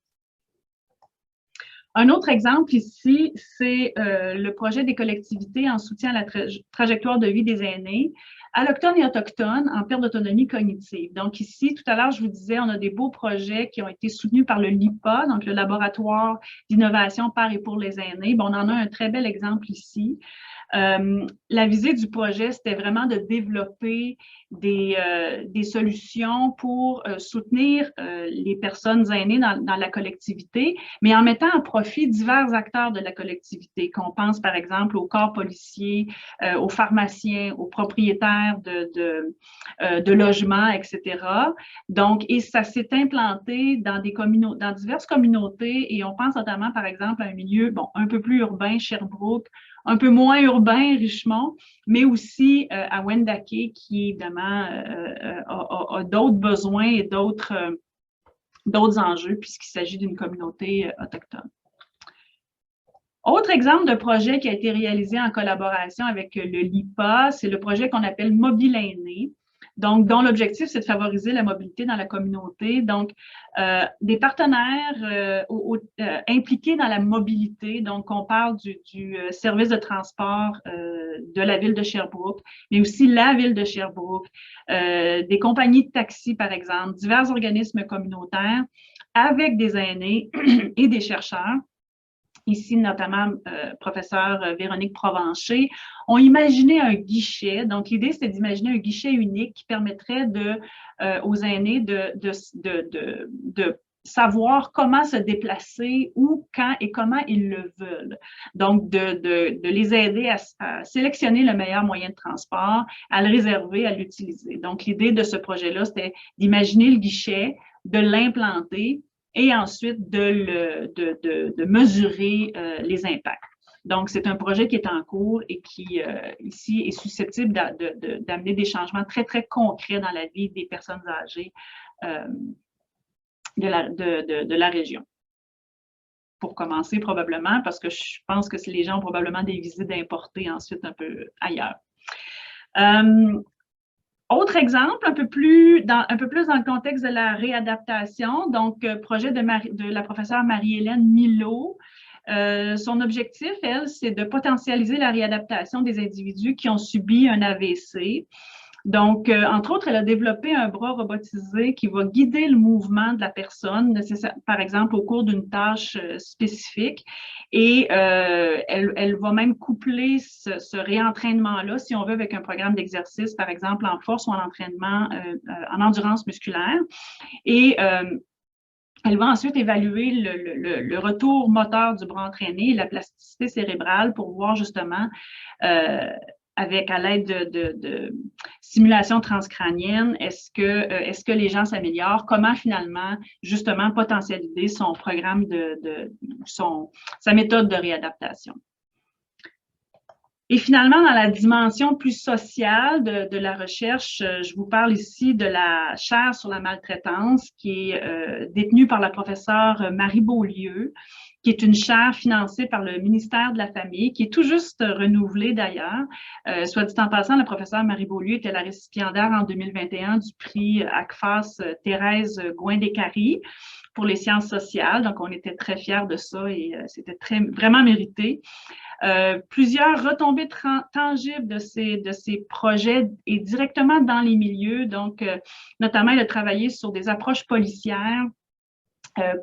Un autre exemple ici, c'est le projet des collectivités en soutien à la trajectoire de vie des aînés, allochtones et autochtones en perte d'autonomie cognitive. Donc ici, tout à l'heure, je vous disais, on a des beaux projets qui ont été soutenus par le LIPA, donc le Laboratoire d'innovation par et pour les aînés. Bon, on en a un très bel exemple ici. La visée du projet, c'était vraiment de développer des solutions pour soutenir les personnes aînées dans la collectivité, mais en mettant à profit divers acteurs de la collectivité, qu'on pense par exemple aux corps policiers, aux pharmaciens, aux propriétaires de logements, etc. Donc, et ça s'est implanté dans diverses communautés, et on pense notamment par exemple à un milieu un peu plus urbain, Sherbrooke, un peu moins urbain, Richmond, mais aussi à Wendake, qui évidemment a d'autres besoins et d'autres enjeux, puisqu'il s'agit d'une communauté autochtone. Autre exemple de projet qui a été réalisé en collaboration avec le LIPA, c'est le projet qu'on appelle Mobile Aîné. Donc, dont l'objectif, c'est de favoriser la mobilité dans la communauté. Donc, des partenaires impliqués dans la mobilité. Donc, on parle du service de transport de la ville de Sherbrooke, mais aussi la ville de Sherbrooke, des compagnies de taxi, par exemple, divers organismes communautaires avec des aînés et des chercheurs. Ici, notamment, professeur Véronique Provencher, ont imaginé un guichet. Donc, l'idée, c'était d'imaginer un guichet unique qui permettrait aux aînés de savoir comment se déplacer, où, quand et comment ils le veulent. Donc, de les aider à sélectionner le meilleur moyen de transport, à le réserver, à l'utiliser. Donc, l'idée de ce projet-là, c'était d'imaginer le guichet, de l'implanter, et ensuite de mesurer les impacts. Donc, c'est un projet qui est en cours et qui, ici, est susceptible d'amener des changements très, très concrets dans la vie des personnes âgées de la région. Pour commencer, probablement, parce que je pense que les gens ont probablement des visites d'importer ensuite un peu ailleurs. Autre exemple, un peu plus dans le contexte de la réadaptation, donc projet de la professeure Marie-Hélène Milot. Son objectif, elle, c'est de potentialiser la réadaptation des individus qui ont subi un AVC. Donc, entre autres, elle a développé un bras robotisé qui va guider le mouvement de la personne, par exemple, au cours d'une tâche spécifique. Et elle va même coupler ce réentraînement-là, si on veut, avec un programme d'exercice, par exemple, en force ou en entraînement, en endurance musculaire. Et elle va ensuite évaluer le retour moteur du bras entraîné et la plasticité cérébrale pour voir justement à l'aide de simulations transcrâniennes, est-ce que les gens s'améliorent? Comment finalement, justement, potentialiser son programme sa méthode de réadaptation? Et finalement, dans la dimension plus sociale de la recherche, je vous parle ici de la chaire sur la maltraitance qui est détenue par la professeure Marie Beaulieu, qui est une chaire financée par le ministère de la Famille, qui est tout juste renouvelée d'ailleurs. Soit dit en passant, la professeure Marie Beaulieu était la récipiendaire en 2021 du prix ACFAS Thérèse Gouin-Descaries pour les sciences sociales. Donc, on était très fiers de ça et c'était vraiment mérité. Plusieurs retombées tangibles de ces projets et directement dans les milieux. Donc, notamment, elle a travaillé sur des approches policières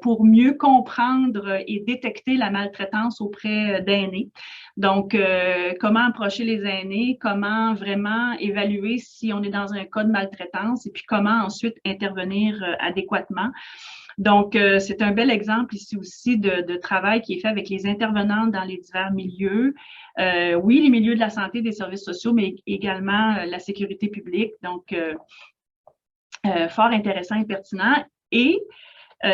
pour mieux comprendre et détecter la maltraitance auprès d'aînés. Donc, comment approcher les aînés, comment vraiment évaluer si on est dans un cas de maltraitance et puis comment ensuite intervenir adéquatement. Donc, c'est un bel exemple ici aussi de travail qui est fait avec les intervenants dans les divers milieux. Oui, les milieux de la santé, des services sociaux, mais également la sécurité publique. Donc, fort intéressant et pertinent. Et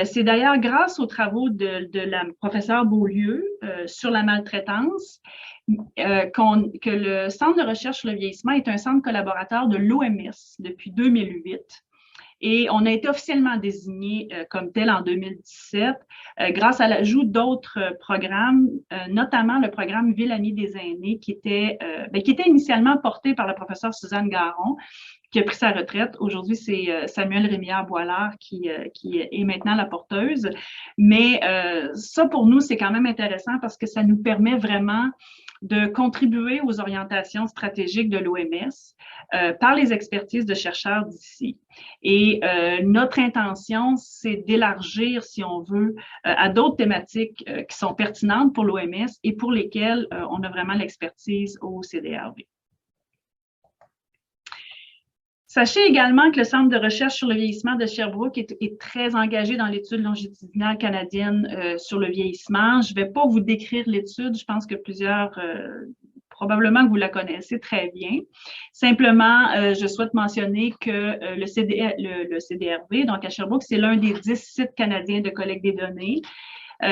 C'est d'ailleurs grâce aux travaux de la professeure Beaulieu sur la maltraitance que le Centre de recherche sur le vieillissement est un centre collaborateur de l'OMS depuis 2008. Et on a été officiellement désigné comme tel en 2017 grâce à l'ajout d'autres programmes, notamment le programme Ville amie des aînés qui était initialement porté par la professeure Suzanne Garon, qui a pris sa retraite. Aujourd'hui, c'est Samuel Rémillard-Boilard qui est maintenant la porteuse. Mais ça, pour nous, c'est quand même intéressant parce que ça nous permet vraiment de contribuer aux orientations stratégiques de l'OMS par les expertises de chercheurs d'ici. Et notre intention, c'est d'élargir, si on veut, à d'autres thématiques qui sont pertinentes pour l'OMS et pour lesquelles on a vraiment l'expertise au CDRV. Sachez également que le Centre de recherche sur le vieillissement de Sherbrooke est très engagé dans l'étude longitudinale canadienne sur le vieillissement. Je ne vais pas vous décrire l'étude, je pense que plusieurs, probablement que vous la connaissez très bien. Simplement, je souhaite mentionner que le CDRV, donc à Sherbrooke, c'est l'un des 10 sites canadiens de collecte des données.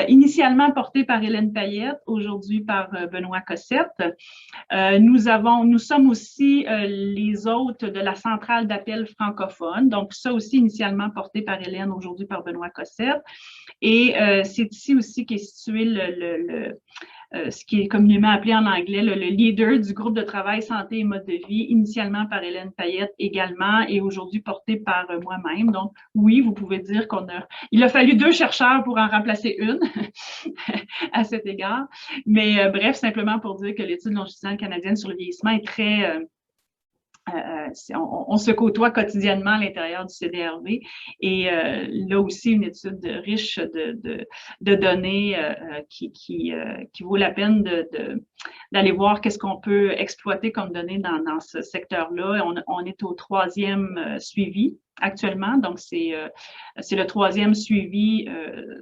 Initialement porté par Hélène Payette, aujourd'hui par Benoît Cossette. Nous sommes aussi les hôtes de la centrale d'appel francophone, donc ça aussi initialement porté par Hélène, aujourd'hui par Benoît Cossette. Et c'est ici aussi qu'est situé ce qui est communément appelé en anglais le leader du groupe de travail santé et mode de vie, initialement par Hélène Payette également et aujourd'hui porté par moi-même. Donc oui, vous pouvez dire il a fallu 2 chercheurs pour en remplacer une à cet égard. Mais bref, simplement pour dire que l'étude longitudinale canadienne sur le vieillissement est très... on se côtoie quotidiennement à l'intérieur du CDRV et là aussi une étude riche de données qui vaut la peine d'aller voir qu'est-ce qu'on peut exploiter comme données dans ce secteur-là. On est au 3e suivi actuellement, donc c'est le 3e suivi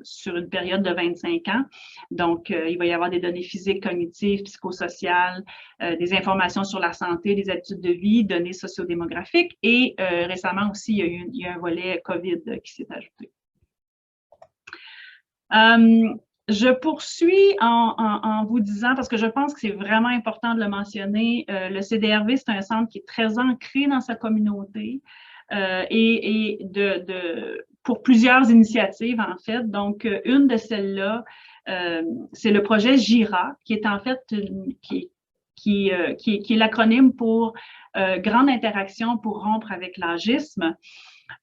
sur une période de 25 ans. Donc, il va y avoir des données physiques, cognitives, psychosociales, des informations sur la santé, des habitudes de vie, données sociodémographiques et récemment aussi, il y a un volet COVID qui s'est ajouté. Je poursuis en vous disant, parce que je pense que c'est vraiment important de le mentionner, le CDRV, c'est un centre qui est très ancré dans sa communauté pour plusieurs initiatives, en fait. Donc, une de celles-là, c'est le projet GIRA, qui est en fait qui est l'acronyme pour Grande Interaction pour rompre avec l'âgisme.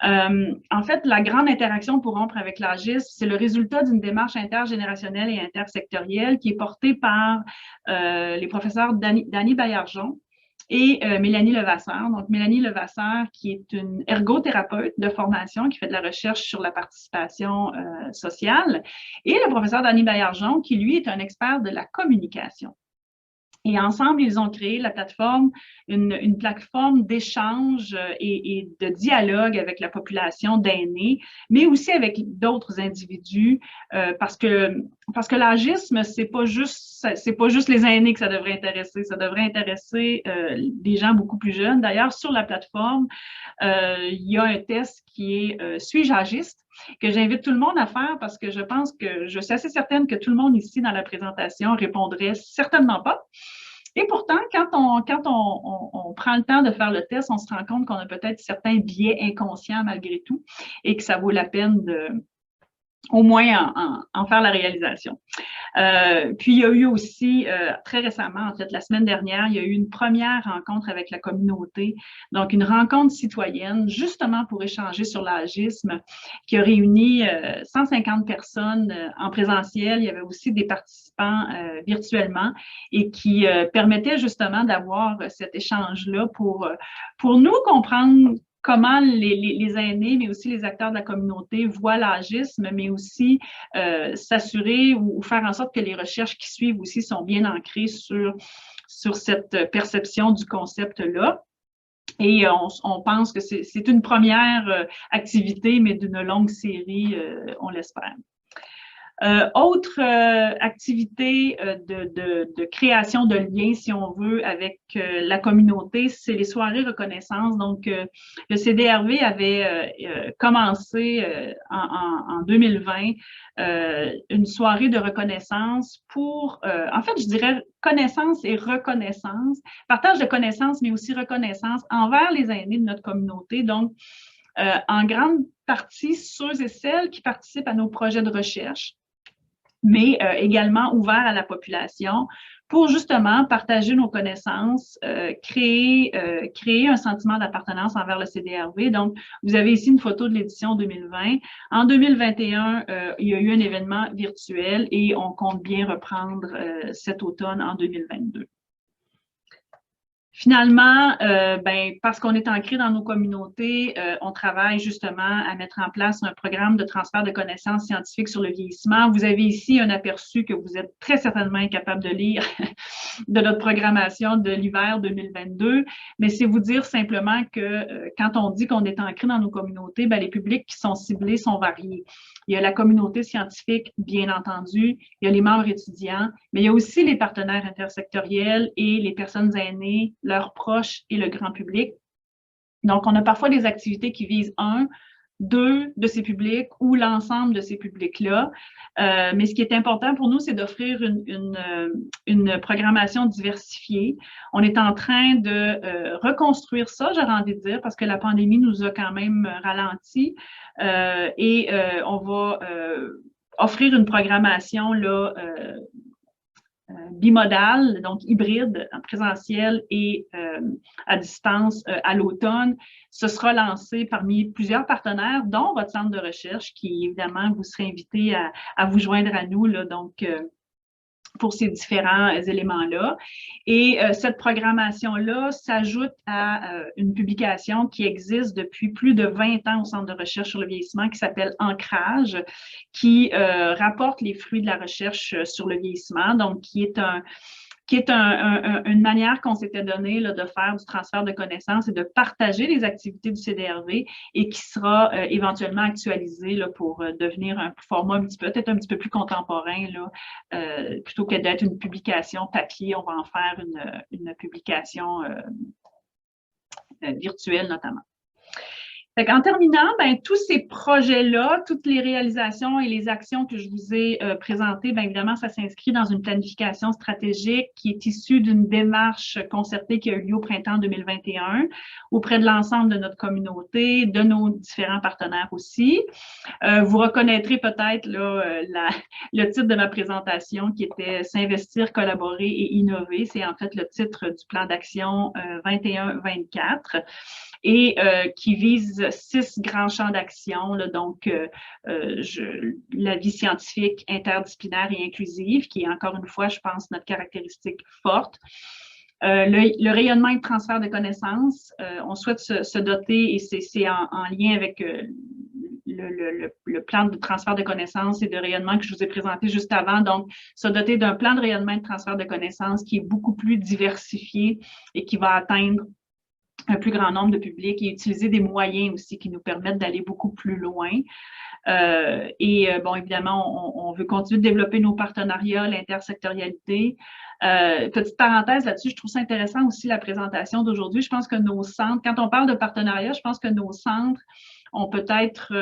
En fait, la Grande Interaction pour rompre avec l'âgisme, c'est le résultat d'une démarche intergénérationnelle et intersectorielle qui est portée par les professeurs Dany Baillargeon et Mélanie Levasseur. Donc, Mélanie Levasseur, qui est une ergothérapeute de formation, qui fait de la recherche sur la participation sociale, et le professeur Dany Baillargeon, qui, lui, est un expert de la communication. Et ensemble, ils ont créé la plateforme, une plateforme d'échange et de dialogue avec la population d'aînés, mais aussi avec d'autres individus, parce que l'agisme, c'est pas juste les aînés que ça devrait intéresser, ça devrait intéresser des gens beaucoup plus jeunes. D'ailleurs, sur la plateforme, il y a un test qui est suis-je agiste? Que j'invite tout le monde à faire parce que je suis assez certaine que tout le monde ici dans la présentation répondrait certainement pas. Et pourtant, quand on prend le temps de faire le test, on se rend compte qu'on a peut-être certains biais inconscients malgré tout et que ça vaut la peine au moins en faire la réalisation. Puis, il y a eu aussi, très récemment, en fait, la semaine dernière, il y a eu une première rencontre avec la communauté, donc une rencontre citoyenne, justement pour échanger sur l'agisme, qui a réuni 150 personnes en présentiel. Il y avait aussi des participants virtuellement et qui permettait justement d'avoir cet échange-là pour nous comprendre comment les aînés, mais aussi les acteurs de la communauté voient l'agisme, mais aussi s'assurer ou faire en sorte que les recherches qui suivent aussi sont bien ancrées sur cette perception du concept-là. Et on pense que c'est une première activité, mais d'une longue série, on l'espère. Autre activité de création de liens, si on veut, avec la communauté, c'est les soirées reconnaissance. Donc, le CDRV avait commencé en 2020 une soirée de reconnaissance pour, en fait, je dirais connaissance et reconnaissance, partage de connaissances, mais aussi reconnaissance envers les aînés de notre communauté. Donc, en grande partie, ceux et celles qui participent à nos projets de recherche, mais également ouvert à la population pour justement partager nos connaissances, créer un sentiment d'appartenance envers le CDRV. Donc, vous avez ici une photo de l'édition 2020. En 2021, il y a eu un événement virtuel et on compte bien reprendre cet automne en 2022. Finalement, parce qu'on est ancré dans nos communautés, on travaille justement à mettre en place un programme de transfert de connaissances scientifiques sur le vieillissement. Vous avez ici un aperçu que vous êtes très certainement incapable de lire de notre programmation de l'hiver 2022, mais c'est vous dire simplement que quand on dit qu'on est ancré dans nos communautés, les publics qui sont ciblés sont variés. Il y a la communauté scientifique, bien entendu, il y a les membres étudiants, mais il y a aussi les partenaires intersectoriels et les personnes aînées, leurs proches et le grand public. Donc, on a parfois des activités qui visent deux de ces publics ou l'ensemble de ces publics-là. Mais ce qui est important pour nous, c'est d'offrir une programmation diversifiée. On est en train de reconstruire ça, j'aurais envie de dire, parce que la pandémie nous a quand même ralenti. On va offrir une programmation là, bimodale, donc hybride, en présentiel et à distance à l'automne. Ce sera lancé parmi plusieurs partenaires, dont votre centre de recherche, qui évidemment, vous serez invité à vous joindre à nous, là, donc pour ces différents éléments-là. Et cette programmation-là s'ajoute à une publication qui existe depuis plus de 20 ans au Centre de recherche sur le vieillissement qui s'appelle Ancrage, qui rapporte les fruits de la recherche sur le vieillissement, donc qui est une manière qu'on s'était donnée là, de faire du transfert de connaissances et de partager les activités du CDRV et qui sera éventuellement actualisée là, pour devenir un format peut-être un petit peu plus contemporain. Là, plutôt que d'être une publication papier, on va en faire une publication virtuelle notamment. En terminant, tous ces projets-là, toutes les réalisations et les actions que je vous ai présentées, évidemment, ça s'inscrit dans une planification stratégique qui est issue d'une démarche concertée qui a eu lieu au printemps 2021 auprès de l'ensemble de notre communauté, de nos différents partenaires aussi. Vous reconnaîtrez peut-être le titre de ma présentation qui était « S'investir, collaborer et innover ». C'est en fait le titre du plan d'action 21-24. Et qui vise 6 grands champs d'action, donc la vie scientifique interdisciplinaire et inclusive, qui est encore une fois, je pense, notre caractéristique forte. Le rayonnement et le transfert de connaissances, on souhaite se doter, et c'est en lien avec le plan de transfert de connaissances et de rayonnement que je vous ai présenté juste avant, donc se doter d'un plan de rayonnement et de transfert de connaissances qui est beaucoup plus diversifié et qui va atteindre un plus grand nombre de publics et utiliser des moyens aussi qui nous permettent d'aller beaucoup plus loin. Bon, évidemment, on veut continuer de développer nos partenariats, l'intersectorialité. Petite parenthèse là-dessus, je trouve ça intéressant aussi la présentation d'aujourd'hui. Je pense que nos centres, quand on parle de partenariat, je pense que nos centres ont peut-être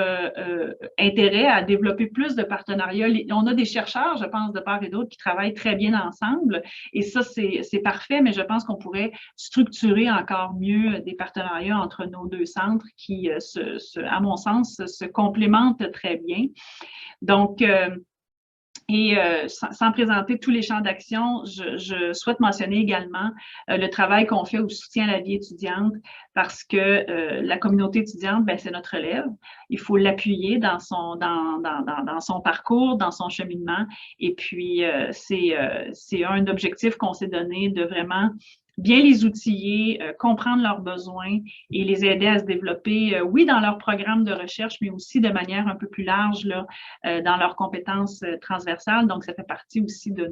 intérêt à développer plus de partenariats. On a des chercheurs, je pense, de part et d'autre qui travaillent très bien ensemble et ça, c'est parfait, mais je pense qu'on pourrait structurer encore mieux des partenariats entre nos deux centres qui, à mon sens, se complémentent très bien. Donc, sans présenter tous les champs d'action, je souhaite mentionner également le travail qu'on fait au soutien à la vie étudiante parce que la communauté étudiante, c'est notre relève. Il faut l'appuyer dans son parcours, dans son cheminement. Et puis, c'est un objectif qu'on s'est donné de vraiment bien les outiller, comprendre leurs besoins et les aider à se développer, oui, dans leur programme de recherche, mais aussi de manière un peu plus large là, dans leurs compétences transversales. Donc, ça fait partie aussi de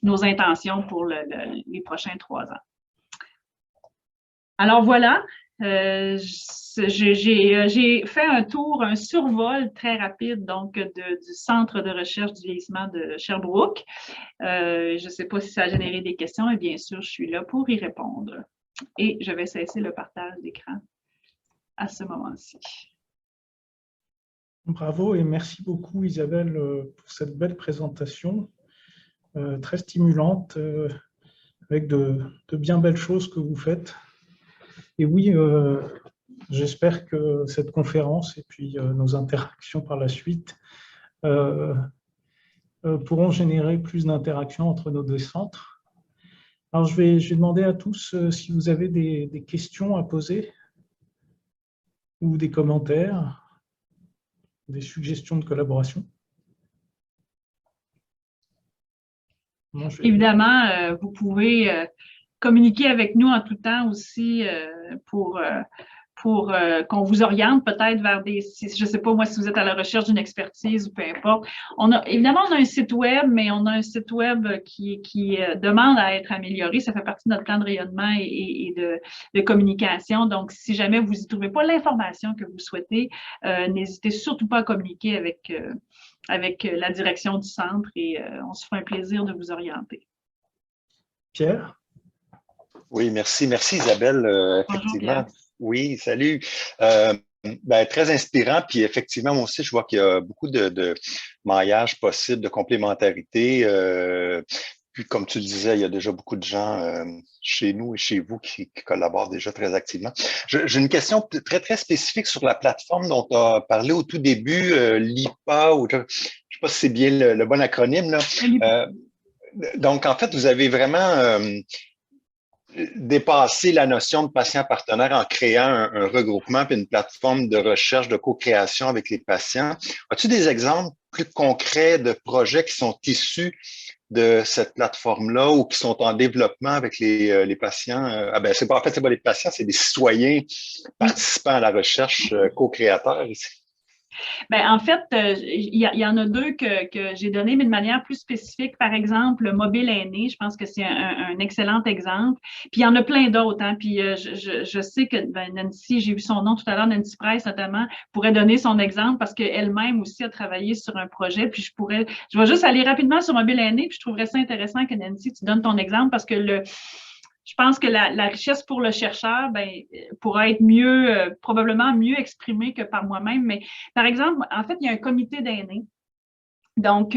nos intentions pour les prochains 3 ans. Alors voilà, J'ai fait un tour, un survol très rapide donc du Centre de recherche du vieillissement de Sherbrooke. Je ne sais pas si ça a généré des questions et bien sûr, je suis là pour y répondre. Et je vais cesser le partage d'écran à ce moment-ci. Bravo et merci beaucoup Isabelle pour cette belle présentation, très stimulante, avec de bien belles choses que vous faites. Et oui, j'espère que cette conférence et puis nos interactions par la suite pourront générer plus d'interactions entre nos deux centres. Alors, je vais demander à tous si vous avez des questions à poser ou des commentaires, des suggestions de collaboration. Évidemment, vous pouvez communiquer avec nous en tout temps aussi pour qu'on vous oriente peut-être vers des, je ne sais pas moi si vous êtes à la recherche d'une expertise ou peu importe. Évidemment, on a un site web, mais on a un site web qui demande à être amélioré. Ça fait partie de notre plan de rayonnement et de communication. Donc, si jamais vous n'y trouvez pas l'information que vous souhaitez, n'hésitez surtout pas à communiquer avec la direction du centre et on se fera un plaisir de vous orienter. Pierre? Oui, merci. Merci Isabelle. Effectivement. Bonjour, oui, salut. Très inspirant. Puis effectivement, moi aussi, je vois qu'il y a beaucoup de maillage possible, de complémentarité. Puis comme tu le disais, il y a déjà beaucoup de gens chez nous et chez vous qui collaborent déjà très activement. J'ai une question très, très spécifique sur la plateforme dont tu as parlé au tout début, l'IPA, ou je ne sais pas si c'est bien le bon acronyme, là. Donc, en fait, vous avez vraiment dépasser la notion de patient partenaire en créant un regroupement et une plateforme de recherche, de co-création avec les patients. As-tu des exemples plus concrets de projets qui sont issus de cette plateforme-là ou qui sont en développement avec les patients? C'est pas les patients, c'est des citoyens participants à la recherche, co-créateurs. En fait, il y en a deux que j'ai donné, mais de manière plus spécifique. Par exemple, le mobile aîné, je pense que c'est un excellent exemple. Puis il y en a plein d'autres. Hein. Puis je sais que Nancy, j'ai vu son nom tout à l'heure, Nancy Price notamment, pourrait donner son exemple parce qu'elle-même aussi a travaillé sur un projet. Puis je vais juste aller rapidement sur mobile aîné, puis je trouverais ça intéressant que Nancy, tu donnes ton exemple parce que je pense que la richesse pour le chercheur pourra être probablement mieux exprimée que par moi-même. Mais par exemple, en fait, il y a un comité d'aînés, donc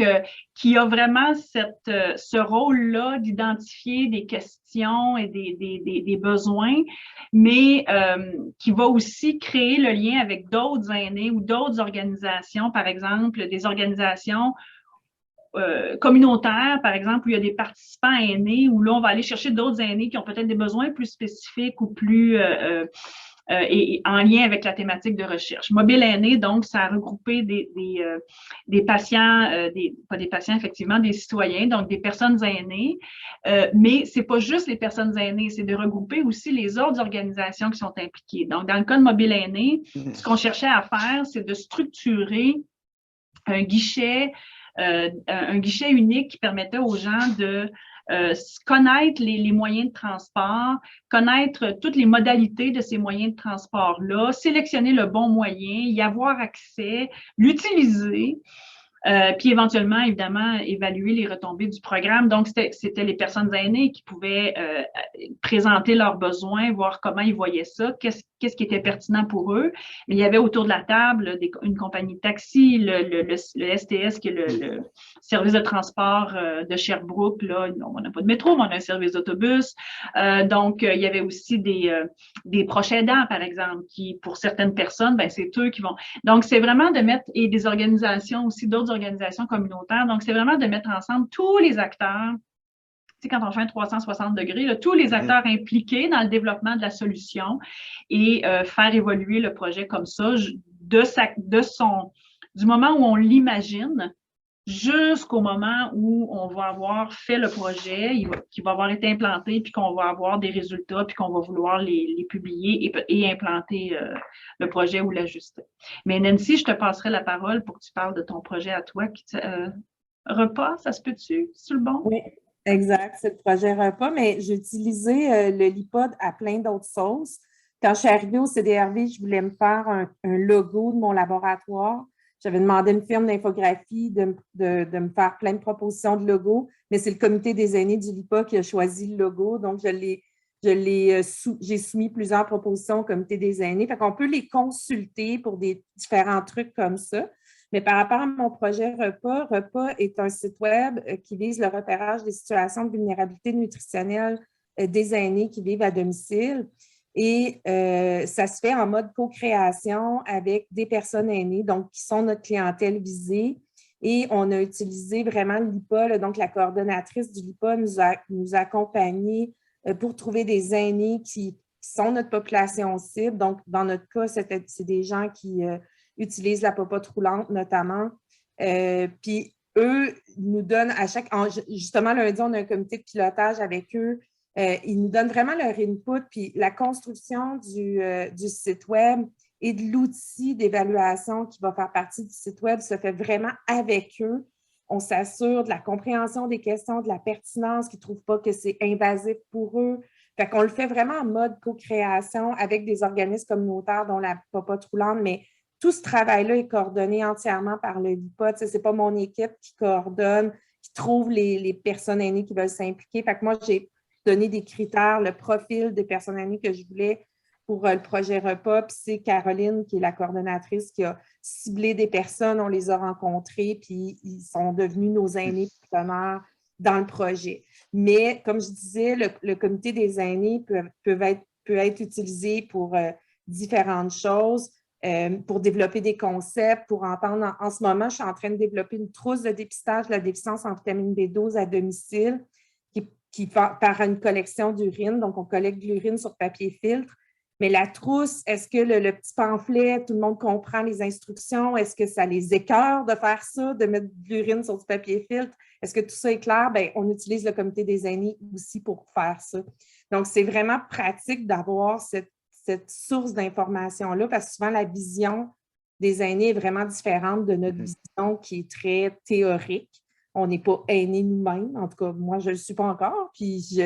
qui a vraiment ce rôle-là d'identifier des questions et des besoins, mais qui va aussi créer le lien avec d'autres aînés ou d'autres organisations, par exemple, des organisations communautaire, par exemple, où il y a des participants aînés, où là, on va aller chercher d'autres aînés qui ont peut-être des besoins plus spécifiques ou plus et en lien avec la thématique de recherche. Mobile aîné, donc, ça a regroupé des patients, pas des patients, effectivement, des citoyens, donc des personnes aînées, mais c'est pas juste les personnes aînées, c'est de regrouper aussi les autres organisations qui sont impliquées. Donc, dans le cas de Mobile aîné, ce qu'on cherchait à faire, c'est de structurer un guichet unique qui permettait aux gens de connaître les moyens de transport, connaître toutes les modalités de ces moyens de transport-là, sélectionner le bon moyen, y avoir accès, l'utiliser. Puis éventuellement, évidemment, évaluer les retombées du programme. Donc, c'était les personnes aînées qui pouvaient présenter leurs besoins, voir comment ils voyaient ça, qu'est-ce qui était pertinent pour eux. Mais il y avait autour de la table une compagnie de taxi, le STS, qui est le service de transport de Sherbrooke. Là, on n'a pas de métro, mais on a un service d'autobus. Donc, il y avait aussi des proches aidants, par exemple, qui, pour certaines personnes, c'est eux qui vont. Donc, c'est vraiment de mettre, et des organisations aussi, d'autres organisations communautaires. Donc, c'est vraiment de mettre ensemble tous les acteurs. Tu sais, quand on fait un 360 degrés, là, tous les acteurs impliqués dans le développement de la solution et faire évoluer le projet comme ça, du moment où on l'imagine jusqu'au moment où on va avoir fait le projet, qui va avoir été implanté, puis qu'on va avoir des résultats, puis qu'on va vouloir les publier et implanter le projet ou l'ajuster. Mais Nancy, je te passerai la parole pour que tu parles de ton projet à toi. Repas, ça se peut-tu? C'est le bon? Oui, exact. C'est le projet repas, mais j'ai utilisé le LIPOD à plein d'autres sauces. Quand je suis arrivée au CDRV, je voulais me faire un logo de mon laboratoire. J'avais demandé à une firme d'infographie de me faire plein de propositions de logos, mais c'est le comité des aînés du LIPA qui a choisi le logo. Donc, j'ai soumis plusieurs propositions au comité des aînés. Fait qu'on peut les consulter pour des différents trucs comme ça. Mais par rapport à mon projet REPA est un site web qui vise le repérage des situations de vulnérabilité nutritionnelle des aînés qui vivent à domicile. Et ça se fait en mode co-création avec des personnes aînées, donc qui sont notre clientèle visée. Et on a utilisé vraiment l'IPA, donc la coordonnatrice du LIPA nous a accompagnés pour trouver des aînés qui sont notre population cible. Donc, dans notre cas, c'est des gens qui utilisent la popote roulante notamment. Puis eux nous donnent justement lundi, on a un comité de pilotage avec eux. Ils nous donnent vraiment leur input, puis la construction du site web et de l'outil d'évaluation qui va faire partie du site web se fait vraiment avec eux. On s'assure de la compréhension des questions, de la pertinence, qu'ils ne trouvent pas que c'est invasif pour eux. Fait qu'on le fait vraiment en mode co-création avec des organismes communautaires dont la popote roulante, mais tout ce travail-là est coordonné entièrement par le LIPA. Ce n'est pas mon équipe qui coordonne, qui trouve les personnes aînées qui veulent s'impliquer. Fait que moi, j'ai donné des critères, le profil des personnes aînées que je voulais pour le projet REPA. Puis c'est Caroline, qui est la coordonnatrice, qui a ciblé des personnes, on les a rencontrés, puis ils sont devenus nos aînés partenaires dans le projet. Mais comme je disais, le comité des aînés peut être utilisé pour différentes choses, pour développer des concepts, pour entendre. En ce moment, je suis en train de développer une trousse de dépistage de la déficience en vitamine B12 à domicile qui par une collection d'urine. Donc, on collecte de l'urine sur papier filtre. Mais la trousse, est-ce que le petit pamphlet, tout le monde comprend les instructions? Est-ce que ça les écœure de faire ça, de mettre de l'urine sur du papier filtre? Est-ce que tout ça est clair? Bien, on utilise le comité des aînés aussi pour faire ça. Donc, c'est vraiment pratique d'avoir cette source d'information-là parce que souvent, la vision des aînés est vraiment différente de notre vision qui est très théorique. On n'est pas aînés nous-mêmes. En tout cas, moi, je ne le suis pas encore. Puis,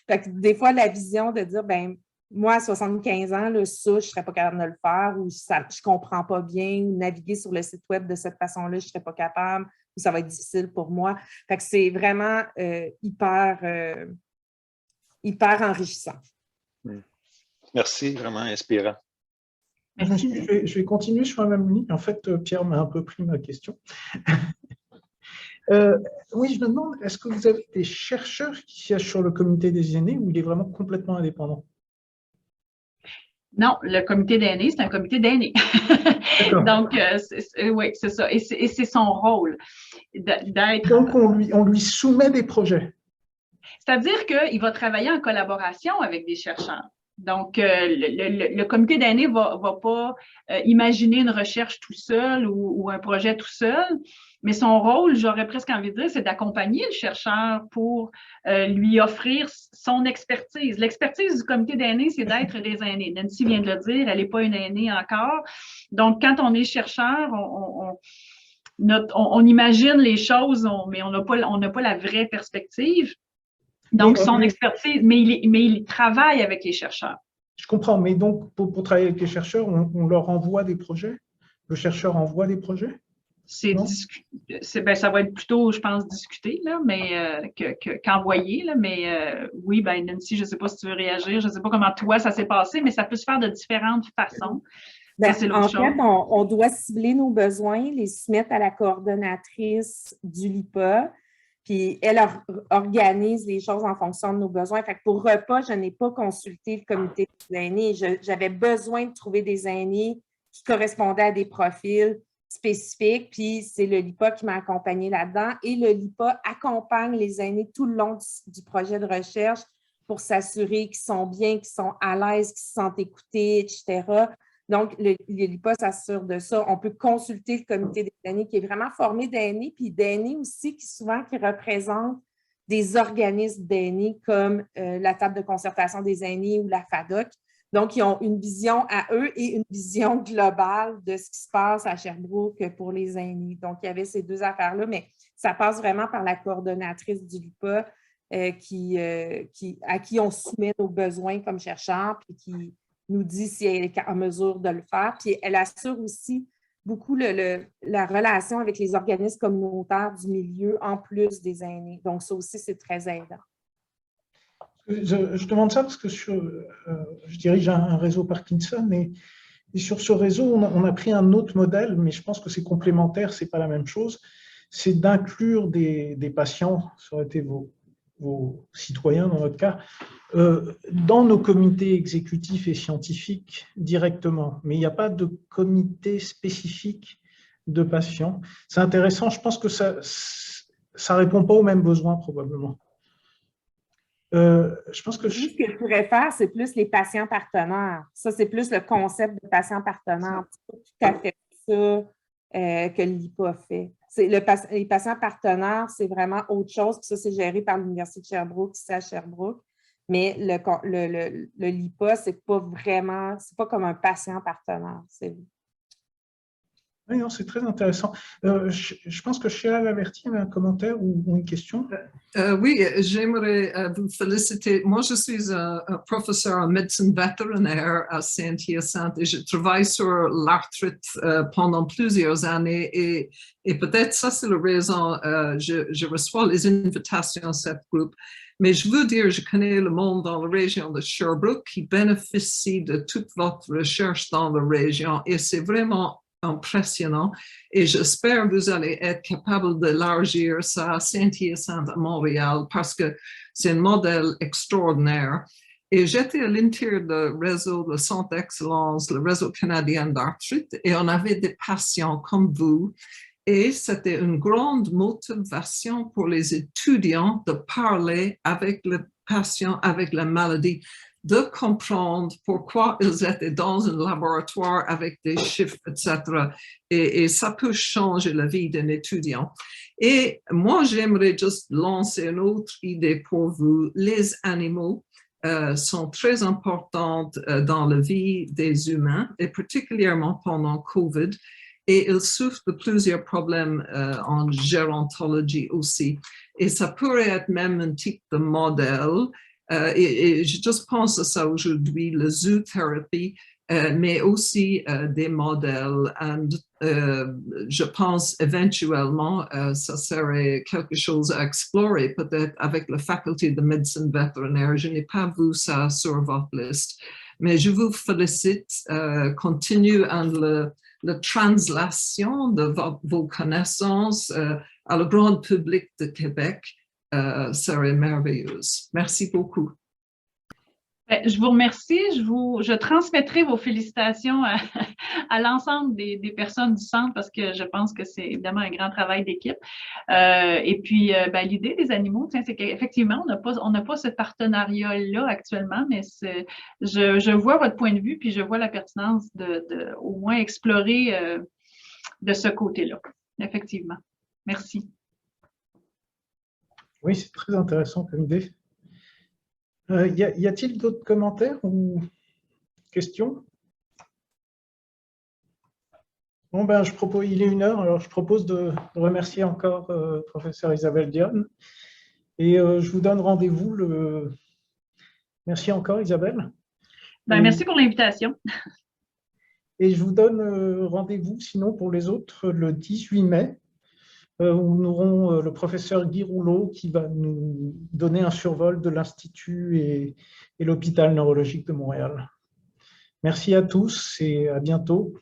fait que des fois, la vision de dire, ben moi, à 75 ans, là, ça, je ne serais pas capable de le faire ou je ne comprends pas bien ou naviguer sur le site web de cette façon-là, je ne serais pas capable ou ça va être difficile pour moi. Fait que c'est vraiment hyper enrichissant. Merci, vraiment inspirant. Merci. Je vais continuer sur la même ligne. En fait, Pierre m'a un peu pris ma question. Oui, je me demande, est-ce que vous avez des chercheurs qui siègent sur le comité des aînés ou il est vraiment complètement indépendant? Non, le comité d'aînés, c'est un comité d'aînés. Donc, oui, c'est ça. Et c'est son rôle d'être… Donc, on lui soumet des projets. C'est-à-dire qu'il va travailler en collaboration avec des chercheurs. Donc, le comité d'aînés ne va pas imaginer une recherche tout seul ou un projet tout seul, mais son rôle, j'aurais presque envie de dire, c'est d'accompagner le chercheur pour lui offrir son expertise. L'expertise du comité d'aînés, c'est d'être des aînés. Nancy vient de le dire, elle n'est pas une aînée encore. Donc, quand on est chercheur, on imagine les choses, mais on n'a pas la vraie perspective. Donc, son expertise, mais il travaille avec les chercheurs. Je comprends, mais donc, pour travailler avec les chercheurs, on leur envoie des projets? Le chercheur envoie des projets? Ben, ça va être plutôt, je pense, discuter, là, mais qu'envoyer. Là, mais oui, ben Nancy, je ne sais pas si tu veux réagir. Je ne sais pas comment toi, ça s'est passé, mais ça peut se faire de différentes façons. Ben, en fait, on doit cibler nos besoins, les soumettre à la coordonnatrice du LIPA. Puis, elle organise les choses en fonction de nos besoins. Fait que pour REPA, je n'ai pas consulté le comité des aînés. J'avais besoin de trouver des aînés qui correspondaient à des profils spécifiques. Puis, c'est le LIPA qui m'a accompagnée là-dedans. Et le LIPA accompagne les aînés tout le long du projet de recherche pour s'assurer qu'ils sont bien, qu'ils sont à l'aise, qu'ils se sentent écoutés, etc. Donc, le LIPA s'assure de ça. On peut consulter le comité des aînés qui est vraiment formé d'aînés, puis d'aînés aussi qui représentent des organismes d'aînés comme la table de concertation des aînés ou la FADOC. Donc, ils ont une vision à eux et une vision globale de ce qui se passe à Sherbrooke pour les aînés. Donc, il y avait ces deux affaires-là, mais ça passe vraiment par la coordonnatrice du LIPA à qui on soumet nos besoins comme chercheurs, puis nous dit si elle est en mesure de le faire. Puis elle assure aussi beaucoup la relation avec les organismes communautaires du milieu en plus des aînés. Donc, ça aussi, c'est très aidant. Je demande ça parce que je dirige un réseau Parkinson et sur ce réseau, on a pris un autre modèle, mais je pense que c'est complémentaire, ce n'est pas la même chose. C'est d'inclure des patients, ça aurait été vos citoyens dans votre cas, dans nos comités exécutifs et scientifiques directement. Mais il n'y a pas de comité spécifique de patients. C'est intéressant, je pense que ça ne répond pas aux mêmes besoins probablement. Je pense que Ce que je pourrais faire, c'est plus les patients partenaires. Ça, c'est plus le concept de patient partenaire. C'est pas tout à fait ça que l'IPA fait. Les patients partenaires, c'est vraiment autre chose. Puis ça, c'est géré par l'Université de Sherbrooke, ici à Sherbrooke. Mais le LIPA, c'est pas comme un patient partenaire. Oui, non, c'est très intéressant. Je pense que Sheila Laverty avait un commentaire ou une question. Oui, j'aimerais vous féliciter. Moi, je suis un professeur en médecine vétérinaire à Saint-Hyacinthe et je travaille sur l'arthrite pendant plusieurs années et peut-être ça, c'est la raison je reçois les invitations à ce groupe. Mais je veux dire, je connais le monde dans la région de Sherbrooke qui bénéficie de toute votre recherche dans la région et c'est vraiment impressionnant et j'espère que vous allez être capable d'élargir ça à Saint-Hyacinthe à Montréal parce que c'est un modèle extraordinaire. Et j'étais à l'intérieur du réseau de Centre d'excellence, le réseau canadien d'arthrite, et on avait des patients comme vous. Et c'était une grande motivation pour les étudiants de parler avec le patient, avec la maladie, de comprendre pourquoi ils étaient dans un laboratoire avec des chiffres, etc. Et ça peut changer la vie d'un étudiant. Et moi, j'aimerais juste lancer une autre idée pour vous. Les animaux sont très importants dans la vie des humains, et particulièrement pendant COVID. Et ils souffrent de plusieurs problèmes en gérontologie aussi. Et ça pourrait être même un type de modèle. Et je juste pense à ça aujourd'hui, la zoothérapie, mais aussi des modèles. Je pense éventuellement, ça serait quelque chose à explorer peut-être avec la faculté de médecine vétérinaire. Je n'ai pas vu ça sur votre liste, mais je vous félicite. Continue la translation de vos connaissances à le grand public de Québec. Serait merveilleuse. Merci beaucoup. Je vous remercie. Je transmettrai vos félicitations à l'ensemble des personnes du centre parce que je pense que c'est évidemment un grand travail d'équipe. Et puis, l'idée des animaux, c'est qu'effectivement, on n'a pas ce partenariat-là actuellement, mais je vois votre point de vue puis je vois la pertinence de au moins explorer de ce côté-là. Effectivement. Merci. Oui, c'est très intéressant comme idée. Y a-t-il d'autres commentaires ou questions? Bon, je propose, il est 1h, alors je propose de remercier encore professeur Isabelle Dionne. Et je vous donne rendez-vous Merci encore Isabelle. Merci pour l'invitation. Et je vous donne rendez-vous sinon pour les autres le 18 mai. Où nous aurons le professeur Guy Rouleau qui va nous donner un survol de l'Institut et l'hôpital neurologique de Montréal. Merci à tous et à bientôt.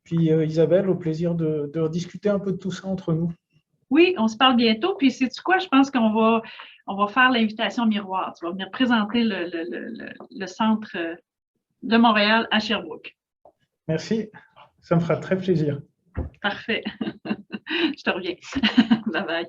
Puis Isabelle, au plaisir de rediscuter un peu de tout ça entre nous. Oui, on se parle bientôt. Puis sais-tu quoi? Je pense qu'on va faire l'invitation miroir. Tu vas venir présenter le centre de Montréal à Sherbrooke. Merci, ça me fera très plaisir. Parfait. Je te reviens. Bye bye.